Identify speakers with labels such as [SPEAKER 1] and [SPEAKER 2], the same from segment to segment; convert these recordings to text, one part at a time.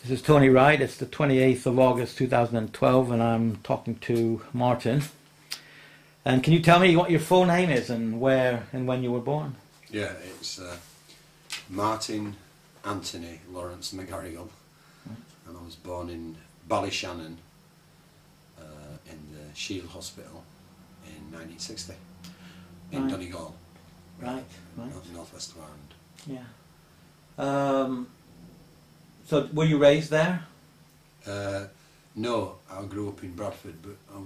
[SPEAKER 1] This is Tony Wright. It's the 28th of August 2012 and I'm talking to Martin. And can you tell me what your full name is and where and when you were born?
[SPEAKER 2] Yeah, it's Martin Anthony Lawrence McGarrigle, and I was born in Ballyshannon in the Shield Hospital in 1960 in Donegal,
[SPEAKER 1] right.
[SPEAKER 2] northwest of Ireland.
[SPEAKER 1] Yeah. So were you raised there?
[SPEAKER 2] No, I grew up in Bradford, but I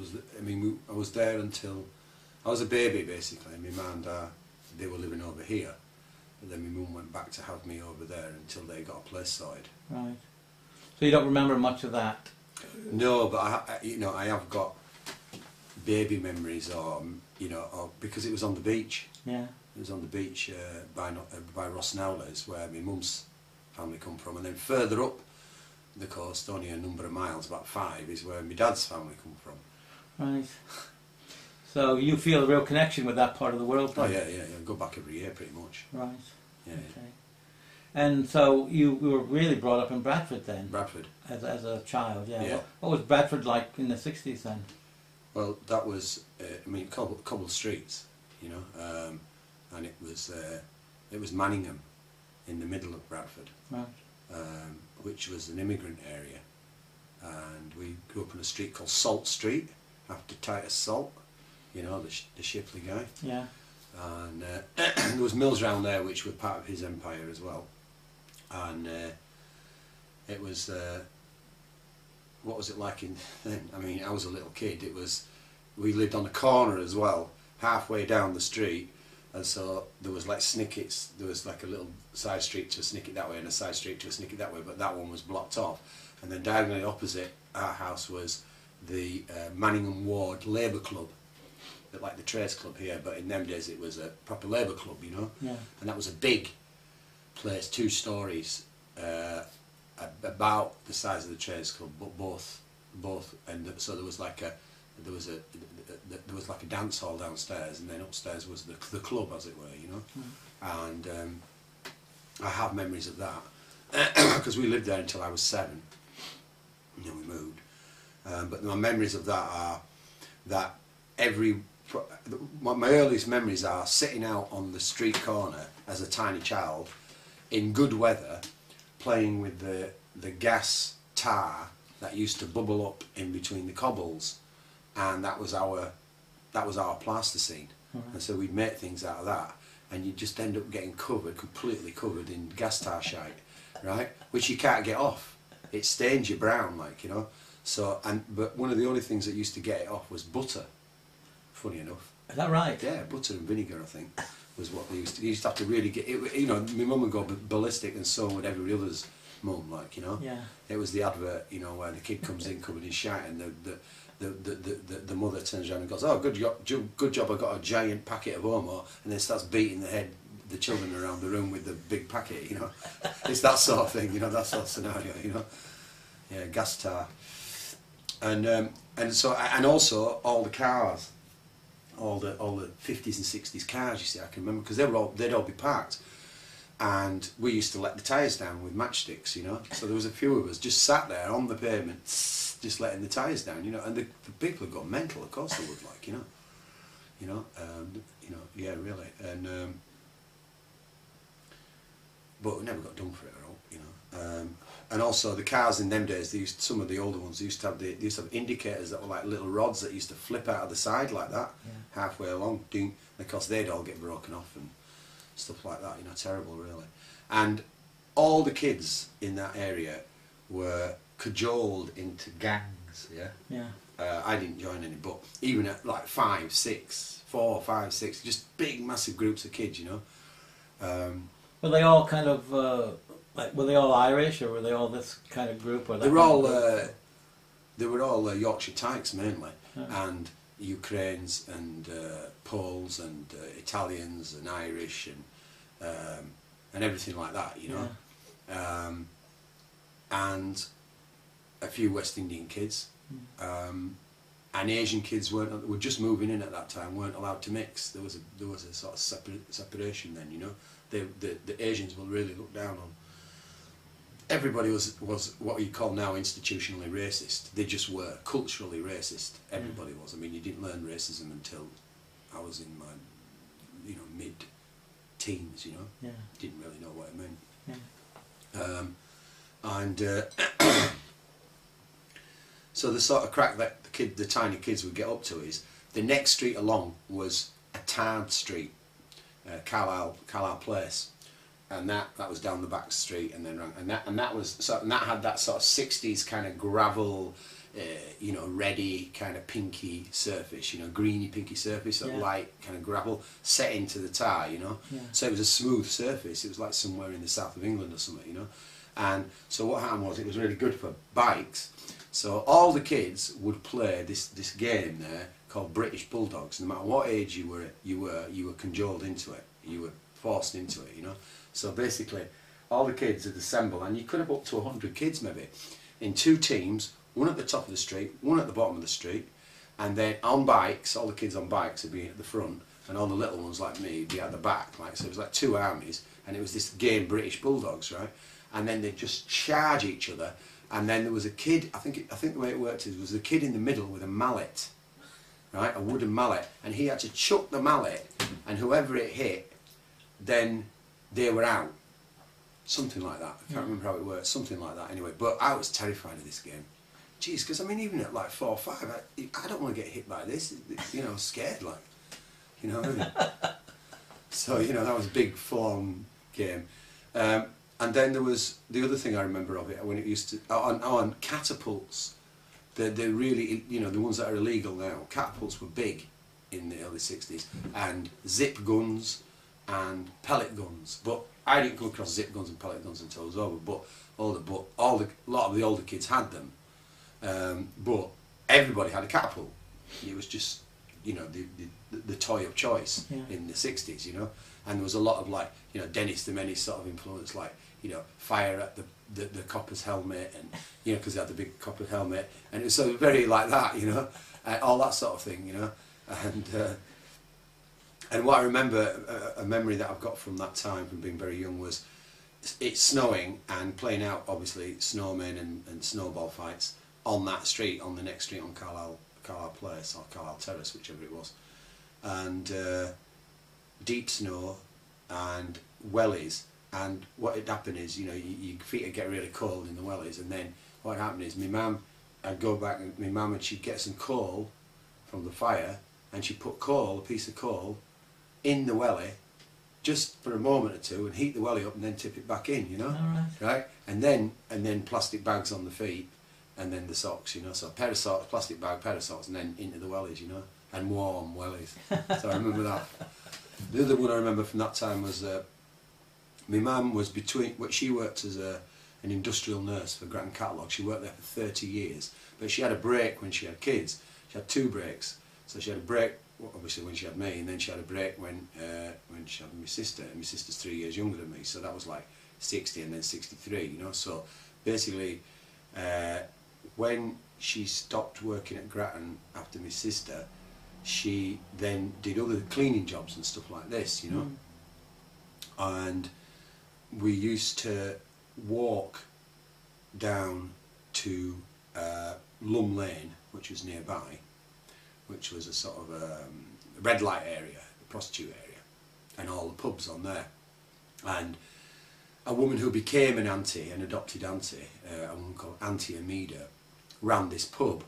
[SPEAKER 2] was there until I was a baby basically. My mum and dad, they were living over here, but then my mum went back to have me over there until they got a place sorted.
[SPEAKER 1] Right. So you don't remember much of that?
[SPEAKER 2] No, but I have got baby memories, or because it was on the beach.
[SPEAKER 1] Yeah.
[SPEAKER 2] It was on the beach by Rossnowles, where my mum's family come from, and then further up the coast, only a number of miles, about 5, is where my dad's family come from.
[SPEAKER 1] Right. So you feel a real connection with that part of the world,
[SPEAKER 2] Oh
[SPEAKER 1] then?
[SPEAKER 2] yeah. I go back every year pretty much.
[SPEAKER 1] Right.
[SPEAKER 2] Yeah.
[SPEAKER 1] Okay. And so you were really brought up in Bradford then?
[SPEAKER 2] Bradford.
[SPEAKER 1] As a child, yeah.
[SPEAKER 2] Yeah.
[SPEAKER 1] What was Bradford like in the 60s then?
[SPEAKER 2] Well, that was, cobbled streets, and it was Manningham in the middle of Bradford,
[SPEAKER 1] Right.
[SPEAKER 2] which was an immigrant area, and we grew up on a street called Salt Street, after Titus Salt, the Shipley guy.
[SPEAKER 1] Yeah.
[SPEAKER 2] And there was mills around there which were part of his empire as well, and it was what was it like then? I mean, I was a little kid. We lived on a corner as well, halfway down the street, and so there was like snickets. There was like a little side street to a snicket that way and a side street to a snicket that way, but that one was blocked off. And then diagonally opposite our house was the Manningham Ward Labour Club, a bit like the Trades Club here, but in them days it was a proper Labour Club,
[SPEAKER 1] Yeah.
[SPEAKER 2] And that was a big place, 2 stories, about the size of the Trades Club, but both, and so there was like a dance hall downstairs, and then upstairs was the club, as it were, And I have memories of that because we lived there until I was 7, and then we moved. But my memories of that are that my earliest memories are sitting out on the street corner as a tiny child in good weather, playing with the gas tar that used to bubble up in between the cobbles, and that was our plasticine. And so we'd make things out of that, and you'd just end up getting completely covered in gas tar shite, right? Which you can't get off. It stains you brown, So, but one of the only things that used to get it off was butter. Funny enough.
[SPEAKER 1] Is that right?
[SPEAKER 2] Yeah, butter and vinegar, I think, was what they used to. You used to have to really get it. My mum would go ballistic, and so would every other's mum,
[SPEAKER 1] Yeah.
[SPEAKER 2] It was the advert, where the kid comes in covered in shite, and the mother turns around and goes, "Oh, good job! I got a giant packet of Omo," and then starts beating the children around the room with the big packet. It's that sort of thing. That sort of scenario. Yeah, gas tar, and also all the cars. All the 50s and 60s cars, you see, I can remember, because they'd all be parked, and we used to let the tyres down with matchsticks, So there was a few of us just sat there on the pavement, just letting the tyres down, and the people had gone mental. Of course they would, yeah, really, and but we never got done for it at all, And also the cars in them days, some of the older ones used to have indicators that were like little rods that used to flip out of the side like that, halfway along. Ding. And of course they'd all get broken off and stuff like that. Terrible really. And all the kids in that area were cajoled into gangs.
[SPEAKER 1] Yeah.
[SPEAKER 2] I didn't join any, but even at like 4, 5, 6, just big massive groups of kids.
[SPEAKER 1] Were they all kind of were they all Irish, or were they all this kind of group? Or
[SPEAKER 2] they were all Yorkshire Tykes mainly, and Ukrainians and Poles and Italians and Irish and everything like that, and a few West Indian kids, and Asian kids were just moving in at that time, weren't allowed to mix. There was a sort of separation then, The Asians will really look down everybody was what you call now institutionally racist. They just were culturally racist. Everybody was. I mean, you didn't learn racism until I was in my, you know, mid-teens. You know, didn't really know what it meant. So the sort of crack that the tiny kids would get up to is the next street along was a tarred street, Carlisle Place, and that was down the back street, and then that had that sort of 60s kind of gravel, you know, reddy kind of pinky surface, you know, greeny pinky surface, sort of light kind of gravel set into the tar, you know. So it was a smooth surface. It was like somewhere in the south of England or something, you know. And so what happened was it was really good for bikes. So all the kids would play this game there called British Bulldogs. No matter what age you were cajoled into it. You were forced into it, you know. So basically, all the kids would assemble, and you could have up to 100 kids maybe, in two teams, one at the top of the street, one at the bottom of the street, and then on bikes, all the kids on bikes would be at the front, and all the little ones like me would be at the back. Like, so it was like two armies, and it was this game British Bulldogs, right? And then they'd just charge each other. And then there was a kid, I think the way it worked is, was a kid in the middle with a mallet, right, a wooden mallet, and he had to chuck the mallet, and whoever it hit, then they were out. Something like that. I can't remember how it worked, something like that anyway. But I was terrified of this game. Jeez, because I mean, even at like 4 or 5, I don't want to get hit by this, you know, I was scared, like, you know what I mean? So, you know, that was a big full-on game. And then there was the other thing I remember of it when it used to on catapults. They're really, you know, the ones that are illegal now. Catapults were big in the early 60s, and zip guns and pellet guns. But I didn't come across zip guns and pellet guns until it was over. But a lot of the older kids had them. But everybody had a catapult. It was just, you know, the toy of choice in the 60s, you know. And there was a lot of, like, you know, Dennis the Menace sort of influence, like, you know, fire at the copper's helmet, and, you know, because they had the big copper helmet, and it was so very like that, you know, all that sort of thing, you know. And what I remember, a memory that I've got from that time, from being very young, was it snowing and playing out, obviously, snowmen and snowball fights on that street, on the next street, on Carlisle Place or Carlisle Terrace, whichever it was, and deep snow and wellies. And what had happened is, you know, your feet would get really cold in the wellies, and then what happened is, my mum, I'd go back, and my mum, and she'd get some coal from the fire, and she'd put a piece of coal, in the welly, just for a moment or two, and heat the welly up, and then tip it back in, you know, right? And then plastic bags on the feet, and then the socks, you know. So a pair of socks, plastic bag, pair of socks, and then into the wellies, you know, and warm wellies. So I remember that. The other one I remember from that time was. My mum was she worked as an industrial nurse for Grattan Catalogue. She worked there for 30 years, but she had a break when she had kids. She had 2 breaks. So she had a break, obviously, when she had me, and then she had a break when she had my sister. And my sister's 3 years younger than me, so that was like 60 and then 63, you know. So basically, when she stopped working at Grattan after my sister, she then did other cleaning jobs and stuff like this, you know. And we used to walk down to Lum Lane, which was nearby, which was a sort of red light area, a prostitute area, and all the pubs on there. And a woman who became an auntie, an adopted auntie, a woman called Auntie Amida, ran this pub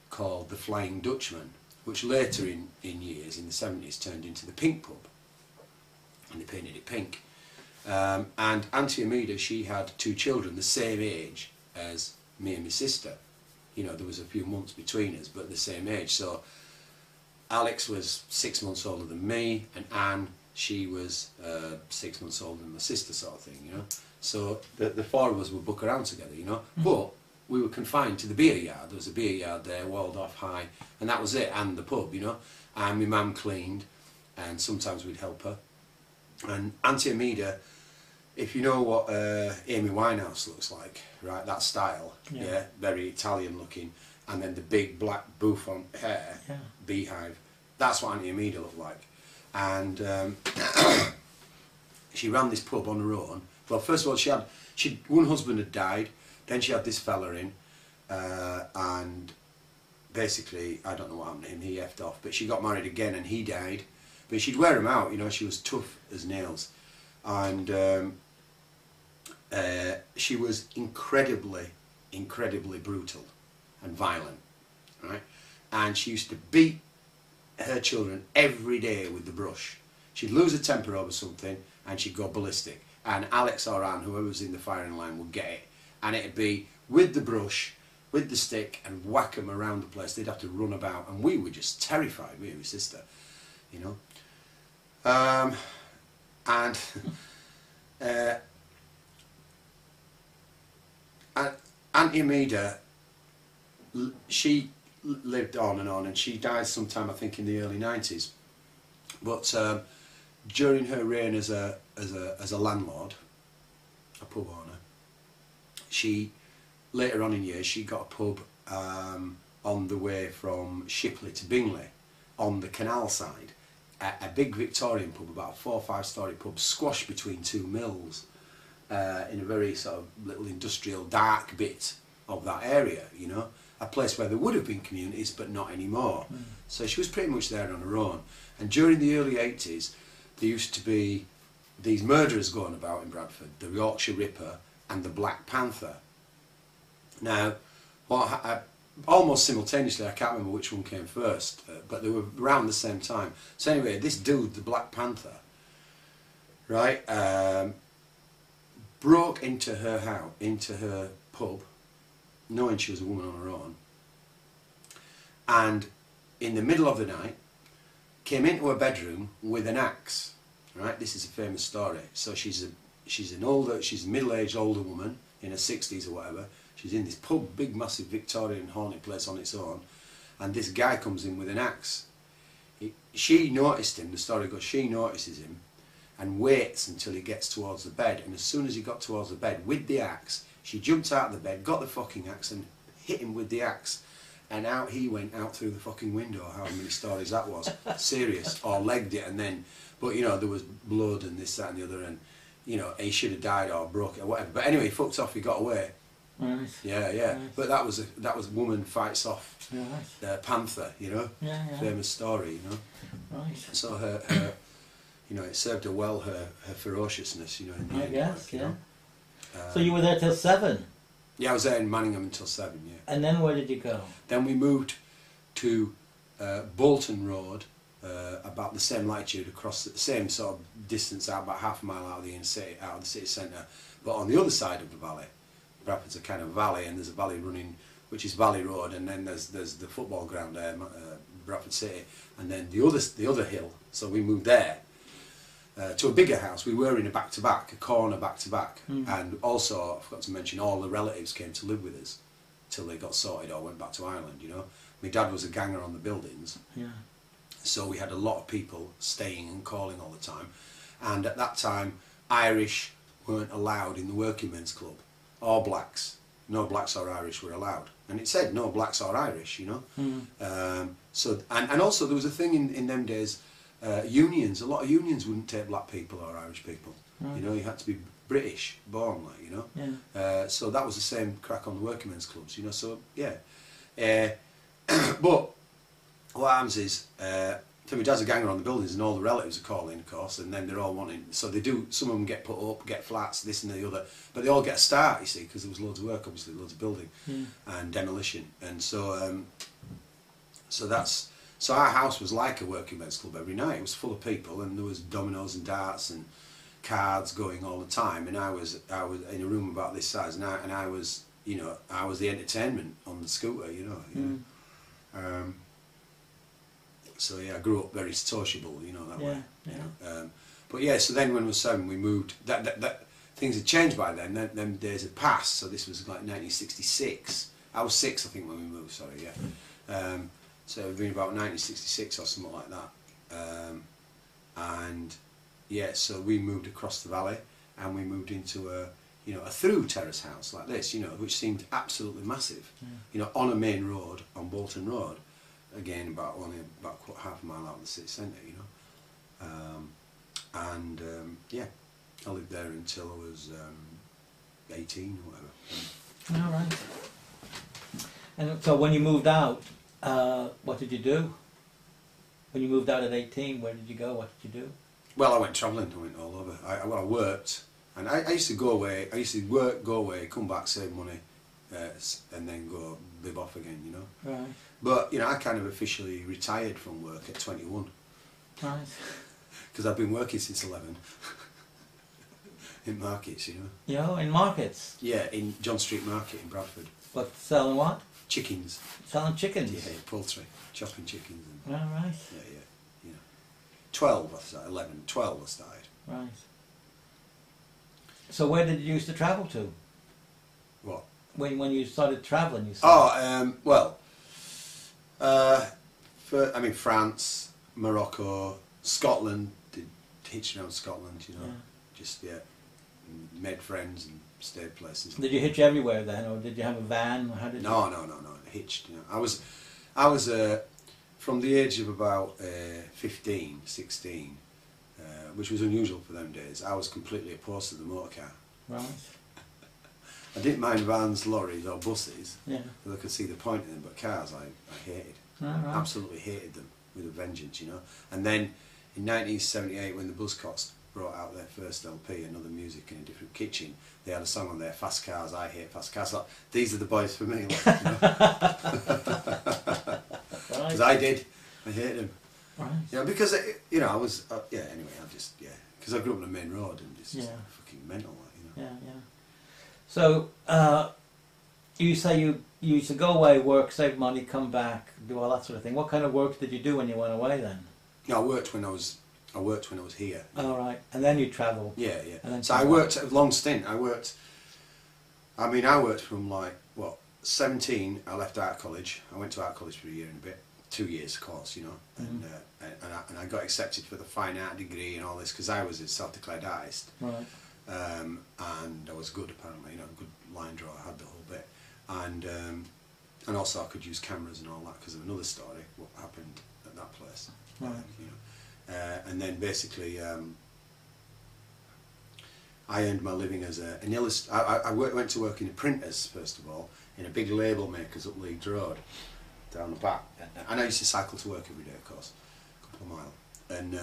[SPEAKER 2] called the Flying Dutchman, which later in years, in the 70s, turned into the Pink Pub, and they painted it pink. And Auntie Amida, she had 2 children the same age as me and my sister. You know, there was a few months between us, but the same age. So Alex was 6 months older than me, and Anne, she was 6 months older than my sister, sort of thing, you know. So the 4 of us would book around together, you know. But we were confined to the beer yard. There was a beer yard there, walled off high, and that was it, and the pub, you know. And my mum cleaned, and sometimes we'd help her. And Auntie Amida, if you know what Amy Winehouse looks like, right, that style, yeah, very Italian looking, and then the big black bouffant hair, beehive, that's what Auntie Amida looked like. And she ran this pub on her own, Well, first of all, one husband had died, then she had this fella in, and basically, I don't know what happened to him, he effed off, but she got married again and he died. But she'd wear him out, you know, she was tough as nails. And she was incredibly brutal and violent, right? And she used to beat her children every day with the brush. She'd lose her temper over something and she'd go ballistic. And Alex or Anne, whoever was in the firing line, would get it. And it'd be with the brush, with the stick, and whack them around the place. They'd have to run about. And we were just terrified, me and my sister, you know. And Auntie Amida, she lived on, and she died sometime, I think, in the early 90s. But during her reign as a landlord, a pub owner, she later on in years she got a pub on the way from Shipley to Bingley, on the canal side, a big Victorian pub, about a 4 or 5 story pub, squashed between 2 mills, in a very sort of little industrial dark bit of that area, you know, a place where there would have been communities but not anymore. So she was pretty much there on her own. And during the early 80s there used to be these murderers going about in Bradford, the Yorkshire Ripper and the Black Panther. Now, almost simultaneously, I can't remember which one came first, but they were around the same time. So anyway, this dude, the Black Panther, right, broke into her house, into her pub, knowing she was a woman on her own, and in the middle of the night came into her bedroom with an axe. Right, this is a famous story. So she's a middle-aged older woman in her 60s or whatever. She's in this pub, big massive Victorian haunted place on its own, and this guy comes in with an axe. She noticed him, the story goes, she notices him and waits until he gets towards the bed, and as soon as he got towards the bed with the axe, she jumped out of the bed, got the fucking axe and hit him with the axe, and out he went out through the fucking window, however many stories that was. Serious. Or legged it, and then, but you know, there was blood and this, that and the other, and you know, he should have died or broke it or whatever, but anyway, he fucked off, he got away.
[SPEAKER 1] Right.
[SPEAKER 2] Yeah, yeah. Right. But that was woman fights off panther, you know.
[SPEAKER 1] Yeah, yeah.
[SPEAKER 2] Famous story, you know.
[SPEAKER 1] Right.
[SPEAKER 2] So her you know, it served her well, her ferociousness, you know. In the end,
[SPEAKER 1] guess,
[SPEAKER 2] you
[SPEAKER 1] yeah.
[SPEAKER 2] know?
[SPEAKER 1] So you were there till 7.
[SPEAKER 2] Yeah, I was there in Manningham until 7. Yeah.
[SPEAKER 1] And then where did you go?
[SPEAKER 2] Then we moved to Bolton Road, about the same latitude, across the same sort of distance, out about half a mile out of the inner city, out of the city centre, but on the other side of the valley. Bradford's a kind of valley, and there's a valley running, which is Valley Road, and then there's the football ground there, Bradford City, and then the other hill. So we moved there to a bigger house. We were in a back-to-back, a corner back-to-back, and also I forgot to mention all the relatives came to live with us till they got sorted or went back to Ireland. You know, my dad was a ganger on the buildings, so we had a lot of people staying and calling all the time, and at that time Irish weren't allowed in the working men's club. Or blacks. No blacks or Irish were allowed. And it said no blacks or Irish, you know. So and also there was a thing in them days, unions, a lot of unions wouldn't take black people or Irish people. You know, you had to be British born, like, you know. So that was the same crack on the working men's clubs, you know, so yeah. But what happens is, so my dad's a ganger on the buildings and all the relatives are calling, of course, and then they're all wanting, so they do, some of them get put up, get flats, this and the other, but they all get a start, you see, because there was loads of work, obviously, loads of building and demolition, and so so our house was like a working men's club every night. It was full of people, and there was dominoes and darts and cards going all the time, and I was in a room about this size, and I was, you know, I was the entertainment on the scooter, you know. So yeah, I grew up very sociable, you know, that way. You know? But yeah, so then when I was 7, we moved. That things had changed by then. Them days had passed. So this was like 1966. I was 6, I think, when we moved. Sorry, yeah. So it would been about 1966 or something like that. And yeah, so we moved across the valley, and we moved into a through terrace house like this, you know, which seemed absolutely massive. You know, on a main road, on Bolton Road. Again, only about half a mile out of the city centre, you know, yeah, I lived there until I was 18 or whatever.
[SPEAKER 1] All right. And so when you moved out, what did you do? When you moved out at 18, where did you go? What did you do?
[SPEAKER 2] Well, I went travelling. I went all over. I worked, and I used to go away. I used to work, go away, come back, save money, and then go live off again. You know.
[SPEAKER 1] Right.
[SPEAKER 2] But you know, I kind of officially retired from work at 21.
[SPEAKER 1] Right.
[SPEAKER 2] Because I've been working since 11 in markets. You know.
[SPEAKER 1] You know, in markets.
[SPEAKER 2] Yeah, in John Street Market in Bradford.
[SPEAKER 1] But selling what?
[SPEAKER 2] Chickens.
[SPEAKER 1] Selling chickens.
[SPEAKER 2] Yeah, poultry, chopping chickens. And,
[SPEAKER 1] All right.
[SPEAKER 2] yeah. 12 I started, 11, 12 I started.
[SPEAKER 1] Right. So where did you used to travel to?
[SPEAKER 2] What?
[SPEAKER 1] When you started travelling, you said?
[SPEAKER 2] Well, France, Morocco, Scotland, did hitch around Scotland, you know, just, made friends and stayed places.
[SPEAKER 1] Did you hitch everywhere then, or did you have a van? Or how did
[SPEAKER 2] No, hitched, you know. I was from the age of about 15, 16, which was unusual for them days. I was completely opposed to the motor car.
[SPEAKER 1] Right.
[SPEAKER 2] I didn't mind vans, lorries or buses,
[SPEAKER 1] Yeah.
[SPEAKER 2] because I could see the point in them, but cars I hated.
[SPEAKER 1] All right.
[SPEAKER 2] Absolutely hated them with a vengeance, you know. And then in 1978, when the Buzzcocks brought out their first LP, Another Music in a Different Kitchen, they had a song on there, Fast Cars, I Hate Fast Cars. Like, these are the boys for me. Like, you know? Because I hated them.
[SPEAKER 1] Right.
[SPEAKER 2] Yeah, because you know, I was anyway, because I grew up on the main road and it's just fucking mental, like, you know.
[SPEAKER 1] Yeah. So you say you used to go away, work, save money, come back, do all that sort of thing. What kind of work did you do when you went away then?
[SPEAKER 2] No, I worked when I was here.
[SPEAKER 1] All right, and then you travelled.
[SPEAKER 2] Yeah.
[SPEAKER 1] And then
[SPEAKER 2] so I worked a long stint. I worked from like 17. I left art college. I went to art college for a year and a bit. 2 years course, you know, and I got accepted for the fine art degree and all this because I was a self-declared artist,
[SPEAKER 1] right?
[SPEAKER 2] And I was good apparently, you know, good line drawer. I had the whole bit, and also I could use cameras and all that because of another story what happened at that place,
[SPEAKER 1] right.
[SPEAKER 2] You know, and then basically I earned my living as an illustrator. I went to work in the printers first of all, in a big label makers up Leeds Road. Down the back, and I used to cycle to work every day, of course, a couple of miles, and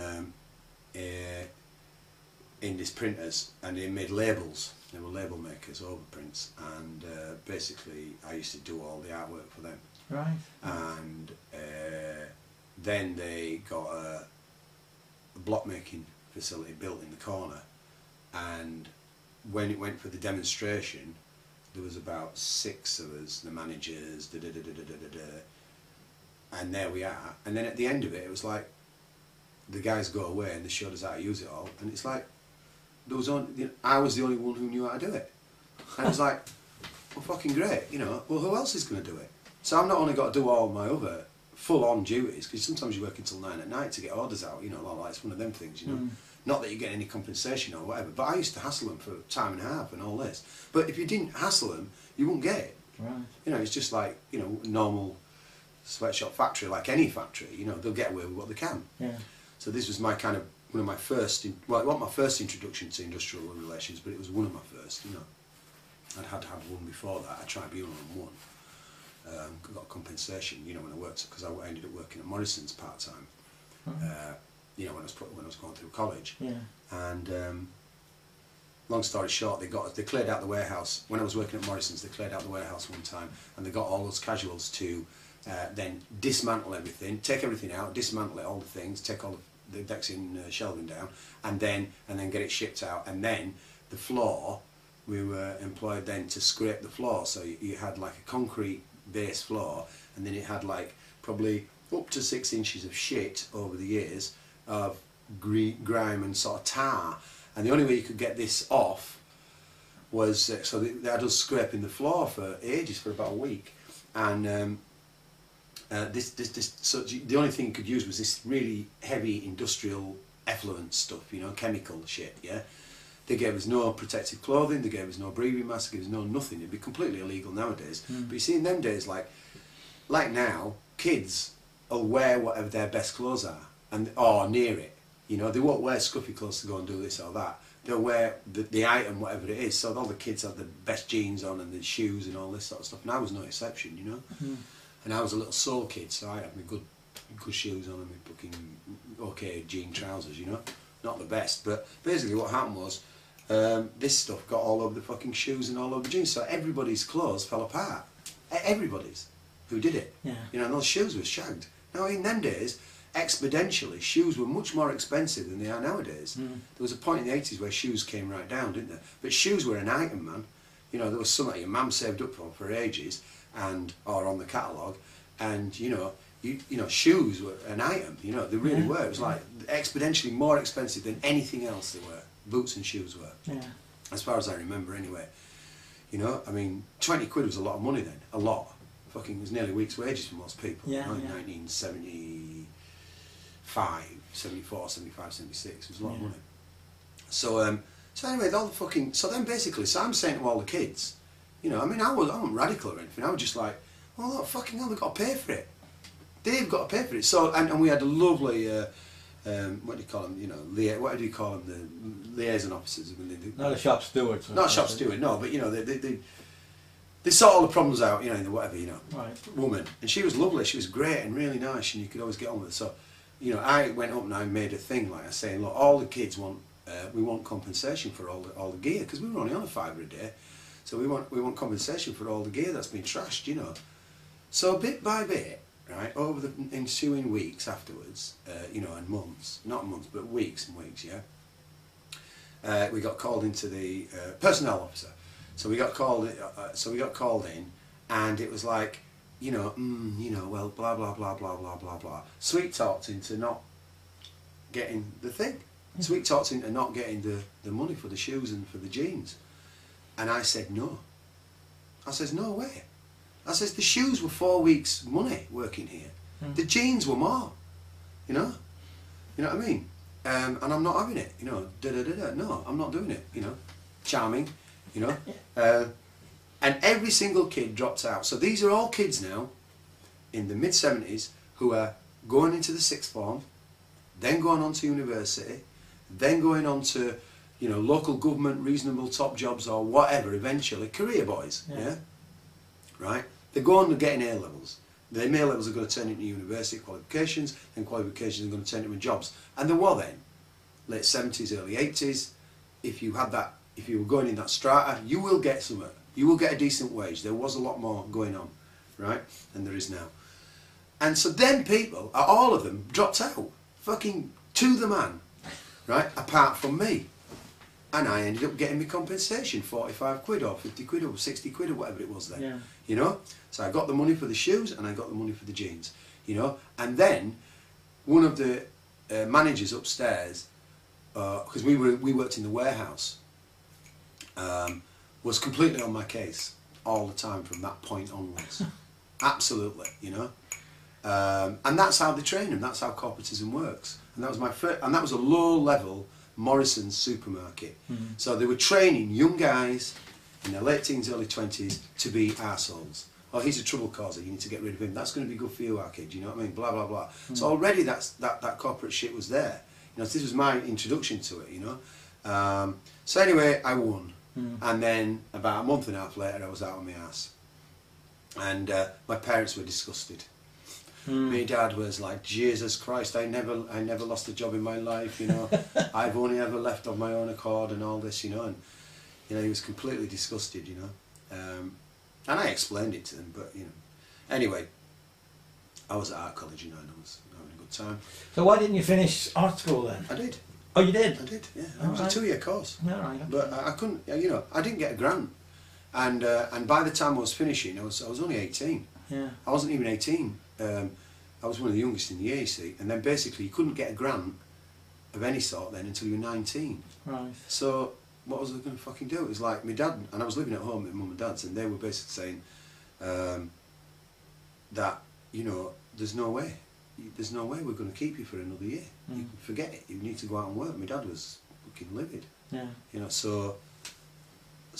[SPEAKER 2] in these printers, and they made labels. They were label makers, overprints, and basically I used to do all the artwork for them.
[SPEAKER 1] Right.
[SPEAKER 2] And then they got a block making facility built in the corner, and when it went for the demonstration, there was about 6 of us, the managers, and there we are. And then at the end of it, it was like the guys go away and they showed us how to use it all, and it's like there was I was the only one who knew how to do it, and it was like, well, fucking great, you know. Well, who else is going to do it? So I've not only got to do all my other full-on duties, because sometimes you work until 9 at night to get orders out, you know, like it's one of them things, you know. Not that you get any compensation or whatever, but I used to hassle them for time and a half and all this. But if you didn't hassle them, you wouldn't get it.
[SPEAKER 1] Right.
[SPEAKER 2] You know, it's just like, you know, normal sweatshop factory, like any factory, you know, they'll get away with what they can.
[SPEAKER 1] Yeah.
[SPEAKER 2] So this was my kind of, one of my first, well, it wasn't my first introduction to industrial relations, but it was one of my first, you know. I'd had one before that, a tribunal and one. Got compensation, you know, when I worked, because I ended up working at Morrison's part-time. You know, when I was going through college.
[SPEAKER 1] Yeah.
[SPEAKER 2] And long story short, they cleared out the warehouse. When I was working at Morrison's, they cleared out the warehouse one time, and they got all those casuals to then dismantle everything, take everything out, dismantle it, all the things, take all the decks-in shelving down, and then get it shipped out. And then the floor, we were employed then to scrape the floor. So you had like a concrete base floor, and then it had like probably up to 6 inches of shit over the years of grime and sort of tar, and the only way you could get this off was so they had us scraping the floor for ages, for about a week, and so the only thing you could use was this really heavy industrial effluent stuff, you know, chemical shit. Yeah, they gave us no protective clothing, they gave us no breathing mask, they gave us no nothing. It'd be completely illegal nowadays. But you see, in them days, like now, kids will wear whatever their best clothes are, or near it. You know, they won't wear scruffy clothes to go and do this or that. they'll wear the item, whatever it is. So all the kids have the best jeans on and the shoes and all this sort of stuff. And I was no exception, you know.
[SPEAKER 1] Mm.
[SPEAKER 2] And I was a little soul kid, so I had my good shoes on and my fucking okay jean trousers, you know. Not the best, but basically what happened was this stuff got all over the fucking shoes and all over the jeans. So everybody's clothes fell apart. Everybody's who did it.
[SPEAKER 1] Yeah.
[SPEAKER 2] You know, and those shoes were shagged. Now in them days, exponentially, shoes were much more expensive than they are nowadays. Mm. There was a point in the 80s where shoes came right down, didn't there? But shoes were an item, man. You know, there was something your mum saved up for ages, or on the catalogue, and you know, shoes were an item. You know, they really were. It was like exponentially more expensive than anything else they were. Boots and shoes were. Yeah. As far as I remember, anyway. You know, I mean, 20 quid was a lot of money then. A lot. Fucking, it was nearly a week's wages for most people. Yeah. In 1975, 74, 75, 76. It was a lot of money. So, so anyway, all the fucking. So then basically, so I'm saying to all the kids, you know, I mean, I wasn't radical or anything. I was just like, oh, look, fucking hell, they've got to pay for it. They've got to pay for it. So, and we had a lovely, what do you call them? You know, what do you call them? The liaison officers.
[SPEAKER 1] Not a shop steward.
[SPEAKER 2] Not a shop steward, no. But you know, they sort all the problems out. You know, whatever. You know,
[SPEAKER 1] right.
[SPEAKER 2] Woman, and she was lovely. She was great and really nice, and you could always get on with her. So, you know, I went up and I made a thing like I saying, look, all the kids want, we want compensation for all the gear because we were only on a £5 a day. So we want compensation for all the gear that's been trashed. You know, so bit by bit. Right, over the ensuing weeks afterwards, you know, and months, not months, but weeks and weeks, yeah, we got called into the personnel officer. So we got called in, and it was like, you know, well, blah blah blah blah blah blah blah. Sweet talked into not getting the thing. Sweet talked into not getting the money for the shoes and for the jeans, and I said no. I says no way. I says the shoes were 4 weeks' money working here. Mm. The jeans were more. You know what I mean? And I'm not having it. You know, no, I'm not doing it. You know, charming. You know, and every single kid dropped out. So these are all kids now, in the mid-70s, who are going into the sixth form, then going on to university, then going on to, you know, local government, reasonable top jobs or whatever. Eventually, career boys. Yeah. Right? They go on to getting A-levels. Their A-levels are going to turn into university qualifications, and qualifications are going to turn into jobs. And there were then, late 70s, early 80s, if you had that, if you were going in that strata, you will get something. You will get a decent wage. There was a lot more going on, right, than there is now. And so then people, all of them, dropped out, fucking to the man, right, apart from me. And I ended up getting my compensation, 45 quid or 50 quid or 60 quid or whatever it was then. Yeah. You know? So I got the money for the shoes and I got the money for the jeans. You know? And then one of the managers upstairs, because we worked in the warehouse, was completely on my case all the time from that point onwards. Absolutely, you know? And that's how they train them. That's how corporatism works. And that was my first, and that was a low-level Morrison's supermarket. Mm-hmm. So they were training young guys in their late teens, early 20s to be arseholes. Oh, he's a trouble causer, you need to get rid of him. That's going to be good for you, our kid, you know what I mean? Blah, blah, blah. Mm-hmm. So already that corporate shit was there. You know, so this was my introduction to it, you know. So anyway, I won. Mm-hmm. And then about a month and a half later, I was out on my ass. And my parents were disgusted. My dad was like, Jesus Christ, I never lost a job in my life, you know. I've only ever left of my own accord and all this, you know. And you know, he was completely disgusted, you know. And I explained it to them, but you know. Anyway, I was at art college, you know, and I was having a good time.
[SPEAKER 1] So why didn't you finish art school then?
[SPEAKER 2] I did.
[SPEAKER 1] Oh, you did?
[SPEAKER 2] I did, yeah. It was a 2-year course.
[SPEAKER 1] All right. Okay.
[SPEAKER 2] But I couldn't, you know, I didn't get a grant. And by the time I was finishing, I was only 18.
[SPEAKER 1] Yeah.
[SPEAKER 2] I wasn't even 18. I was one of the youngest in the year, you see, and then basically you couldn't get a grant of any sort then until you were 19.
[SPEAKER 1] Right.
[SPEAKER 2] So what was I going to fucking do? It was like my dad, and I was living at home with mum and dad's, and they were basically saying that, you know, there's no way we're going to keep you for another year. You can forget it. You need to go out and work. My dad was fucking livid. Yeah. You know, so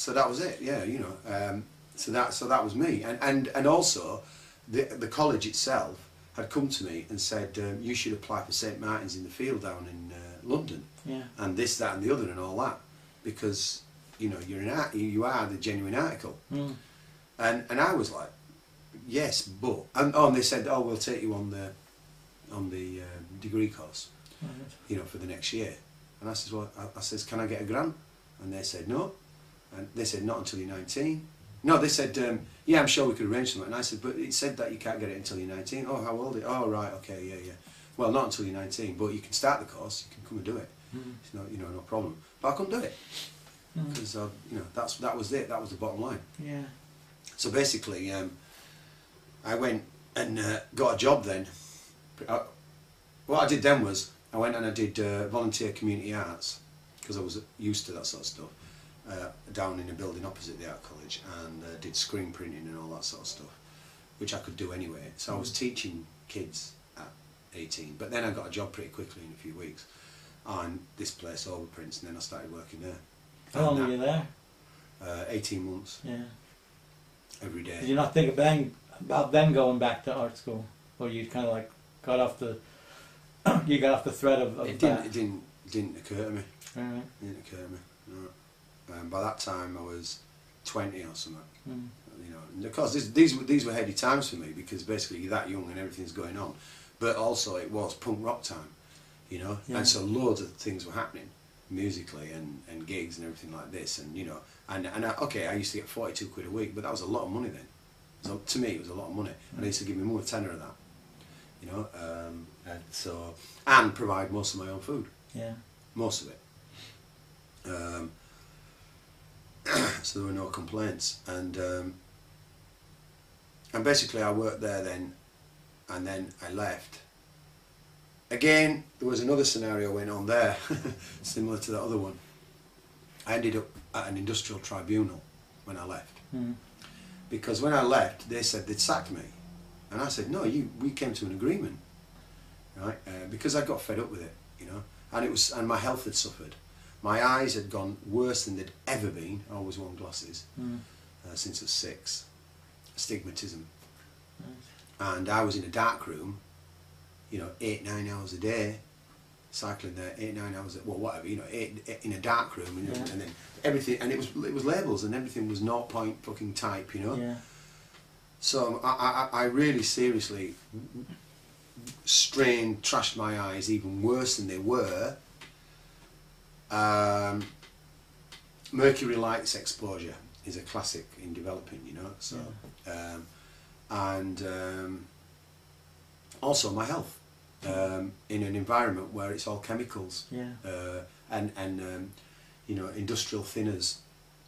[SPEAKER 2] that was it. Yeah, you know. So that was me, and also the college itself had come to me and said, you should apply for St Martin's in the Field down in London, yeah, and this, that and the other and all that. because you know you are the genuine article.
[SPEAKER 1] Mm.
[SPEAKER 2] And I was like, yes, but and they said, oh, we'll take you on the degree course,
[SPEAKER 1] Right.
[SPEAKER 2] you know, for the next year. And I says, well, I says, can I get a grant? And they said no. And they said, not until you're 19. No, they said, yeah, I'm sure we could arrange something. And I said, but it said that you can't get it until you're 19. Oh, how old are you? Oh, right, okay, yeah. Well, not until you're 19, but you can start the course. You can come and do it.
[SPEAKER 1] Mm.
[SPEAKER 2] It's not, you know, no problem. But I couldn't do it because you know, that was it. That was the bottom line.
[SPEAKER 1] Yeah.
[SPEAKER 2] So basically, I went and got a job then. What I did then was I went and I did volunteer community arts because I was used to that sort of stuff down in a building opposite the art college, and did screen printing and all that sort of stuff, which I could do anyway. So I was teaching kids at 18, but then I got a job pretty quickly in a few weeks on this place, Overprints, and then I started working there.
[SPEAKER 1] How long were you there?
[SPEAKER 2] 18 months.
[SPEAKER 1] Yeah.
[SPEAKER 2] Every day.
[SPEAKER 1] Did you not think about then going back to art school, or you kind of like got off the you got off the thread of
[SPEAKER 2] it
[SPEAKER 1] that?
[SPEAKER 2] didn't occur to me.
[SPEAKER 1] Right.
[SPEAKER 2] It didn't occur to me. No. By that time I was 20 or something.
[SPEAKER 1] Mm.
[SPEAKER 2] You know, and of course these were heady times for me because basically you're that young and everything's going on, but also it was punk rock time, you know,
[SPEAKER 1] Yeah.
[SPEAKER 2] and so loads of things were happening musically and gigs and everything like this, and you know, and I used to get 42 quid a week, but that was a lot of money then. So to me it was a lot of money, and they used to give me more tenner of that, you know, and provide most of my own food.
[SPEAKER 1] Yeah.
[SPEAKER 2] Most of it. So there were no complaints, and basically I worked there then, and then I left. Again, there was another scenario went on there, similar to the other one. I ended up at an industrial tribunal when I left, because when I left they said they'd sacked me, and I said no, we came to an agreement, right? Because I got fed up with it, you know, and my health had suffered. My eyes had gone worse than they'd ever been. I always worn glasses since I was 6. Astigmatism. Right. And I was in a dark room, you know, 8-9 hours a day, cycling there, 8-9 hours, well, whatever, you know, in a dark room, and, and then everything, and it was labels, and everything was 0 point fucking type, you know.
[SPEAKER 1] Yeah.
[SPEAKER 2] So I really seriously strained, trashed my eyes even worse than they were. Mercury lights exposure is a classic in developing, you know, so also my health in an environment where it's all chemicals, and you know, industrial thinners,